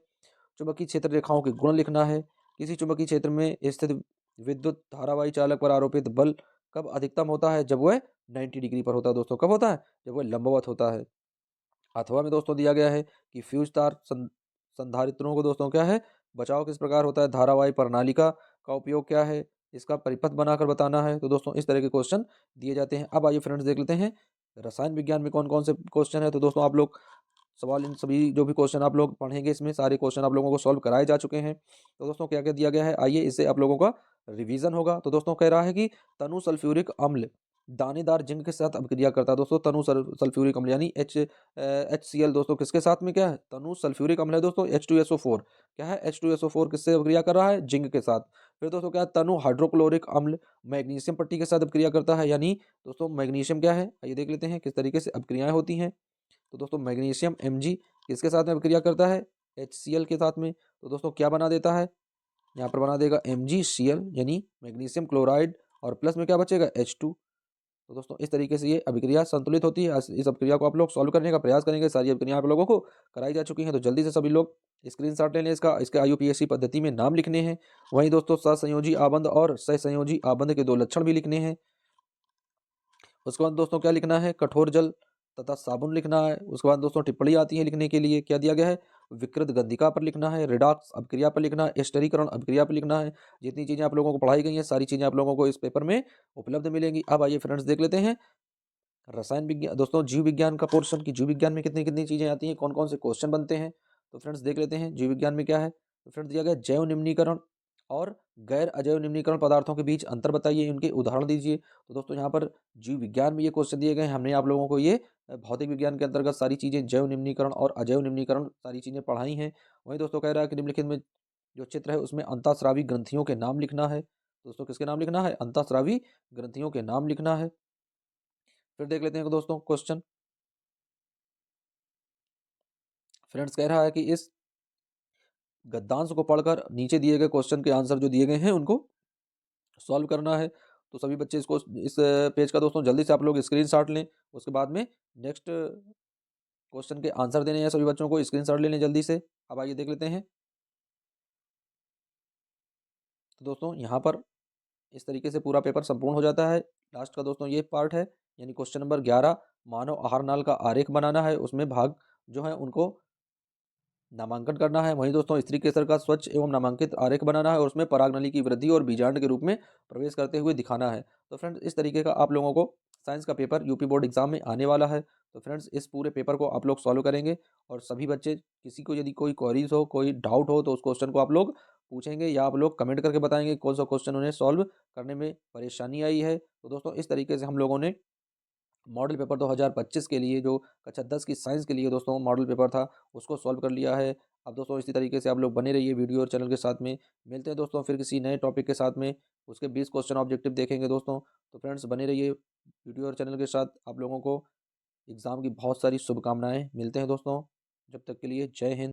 चुंबकीय क्षेत्र रेखाओं के गुण लिखना है। किसी चुंबकीय क्षेत्र में स्थित विद्युत धारावाही चालक पर आरोपित बल कब अधिकतम होता है, जब वह 90 डिग्री पर होता है दोस्तों। कब होता है, जब वह लंबवत होता है। अथवा में दोस्तों दिया गया है कि फ्यूज तार संधारित्रों को दोस्तों क्या है, बचाव किस प्रकार होता है, धारावाही प्रणालिका का उपयोग क्या है, इसका परिपथ बनाकर बताना है। तो दोस्तों इस तरह के क्वेश्चन दिए जाते हैं। अब आइए फ्रेंड्स देख लेते हैं रसायन विज्ञान में कौन कौन से क्वेश्चन है। तो दोस्तों आप लोग सवाल, इन सभी जो भी क्वेश्चन आप लोग पढ़ेंगे इसमें सारे क्वेश्चन आप लोगों को सॉल्व कराए जा चुके हैं। तो दोस्तों क्या क्या दिया गया है, आइए इससे आप लोगों का रिवीजन होगा। तो दोस्तों कह रहा है कि तनु सल्फ्यूरिक अम्ल दानेदार जिंक के साथ अभिक्रिया करता है। दोस्तों तनु सल्फ्यूरिक अम्ल यानी HCl दोस्तों किसके साथ में क्या है, तनु सल्फ्यूरिक अम्ल है दोस्तों H2SO4। क्या है, H2SO4 किससे अभिक्रिया कर रहा है, जिंक के साथ। फिर दोस्तों क्या है, तनु हाइड्रोक्लोरिक अम्ल मैग्नीशियम पट्टी के साथ अभिक्रिया करता है, यानी दोस्तों मैग्नीशियम क्या है, ये देख लेते हैं किस तरीके से अभिक्रियाएं होती हैं। तो दोस्तों मैग्नीशियम Mg किसके साथ में अभिक्रिया करता है, HCl के साथ में। तो दोस्तों क्या बना देता है, यहाँ पर बना देगा MgCl यानी मैग्नीशियम क्लोराइड, और प्लस में क्या बचेगा H2। तो दोस्तों इस तरीके से ये अभिक्रिया संतुलित होती है। इस अभिक्रिया को आप लोग सॉल्व करने का प्रयास करेंगे। सारी अभिक्रिया आप लोगों को कराई जा चुकी हैं, तो जल्दी से सभी लोग स्क्रीनशॉट ले लें। इसका इसके IUPAC पद्धति में नाम लिखने हैं। वहीं दोस्तों सहसंयोजी आबंध और सहसंयोजी आबंध के 2 लक्षण भी लिखने हैं। उसके बाद दोस्तों क्या लिखना है, कठोर जल तथा साबुन लिखना है। उसके बाद दोस्तों टिप्पणी आती है लिखने के लिए, क्या दिया गया है, विकृत गंधिका पर लिखना है, रिडॉक्स अभिक्रिया पर लिखना है, स्टरीकरण अभिक्रिया पर लिखना है। जितनी चीजें आप लोगों को पढ़ाई गई हैं सारी चीजें आप लोगों को इस पेपर में उपलब्ध मिलेंगी। अब आइए फ्रेंड्स देख लेते हैं रसायन विज्ञान, दोस्तों जीव विज्ञान का पोर्शन की जीव विज्ञान में कितनी कितनी चीजें आती हैं, कौन कौन से क्वेश्चन बनते हैं। तो फ्रेंड्स देख लेते हैं जीव विज्ञान में क्या है। तो फ्रेंड्स दिया गया जैव निम्नीकरण और गैर अजैव निम्नीकरण पदार्थों के बीच अंतर बताइए, उनके उदाहरण दीजिए। तो दोस्तों यहाँ पर जीव विज्ञान में ये क्वेश्चन दिए गए हैं। हमने आप लोगों को ये भौतिक विज्ञान के अंतर्गत सारी चीजें जैव निम्नीकरण और अजैव निम्नीकरण सारी चीजें पढ़ाई हैं। वहीं दोस्तों कह रहा है कि निम्नलिखित में जो चित्र है उसमें अंतःस्रावी ग्रंथियों के नाम लिखना है। दोस्तों किसके नाम लिखना है, अंतःस्रावी ग्रंथियों के नाम लिखना है। फिर देख लेते हैं दोस्तों क्वेश्चन। फ्रेंड्स कह रहा है कि इस गद्यांश को पढ़कर नीचे दिए गए क्वेश्चन के आंसर जो दिए गए हैं उनको सॉल्व करना है। तो सभी बच्चे इसको इस पेज का दोस्तों जल्दी से आप लोग स्क्रीनशॉट लें। उसके बाद में नेक्स्ट क्वेश्चन के आंसर देने हैं, सभी बच्चों को स्क्रीनशॉट ले लें जल्दी से। अब आइए देख लेते हैं। तो दोस्तों यहाँ पर इस तरीके से पूरा पेपर संपूर्ण हो जाता है। लास्ट का दोस्तों ये पार्ट है, यानी क्वेश्चन नंबर 11 मानव आहार नाल का आरेख बनाना है। उसमें भाग जो है उनको नामांकन करना है। वहीं दोस्तों स्त्री केसर का स्वच्छ एवं नामांकित आरेख बनाना है और उसमें परागनली की वृद्धि और बीजांड के रूप में प्रवेश करते हुए दिखाना है। तो फ्रेंड्स इस तरीके का आप लोगों को साइंस का पेपर यूपी बोर्ड एग्जाम में आने वाला है। तो फ्रेंड्स इस पूरे पेपर को आप लोग सॉल्व करेंगे और सभी बच्चे, किसी को यदि कोई क्वेरीज हो, कोई डाउट हो, तो उस क्वेश्चन को आप लोग पूछेंगे या आप लोग कमेंट करके बताएंगे कौन सा क्वेश्चन उन्हें सॉल्व करने में परेशानी आई है। तो दोस्तों इस तरीके से हम लोगों ने मॉडल पेपर 2025 के लिए, जो कक्षा 10 की साइंस के लिए दोस्तों मॉडल पेपर था, उसको सॉल्व कर लिया है। अब दोस्तों इसी तरीके से आप लोग बने रहिए वीडियो और चैनल के साथ में। मिलते हैं दोस्तों फिर किसी नए टॉपिक के साथ में, उसके 20 क्वेश्चन ऑब्जेक्टिव देखेंगे दोस्तों। तो फ्रेंड्स बने रहिए वीडियो और चैनल के साथ। आप लोगों को एग्ज़ाम की बहुत सारी शुभकामनाएं। मिलते हैं दोस्तों, जब तक के लिए जय हिंद।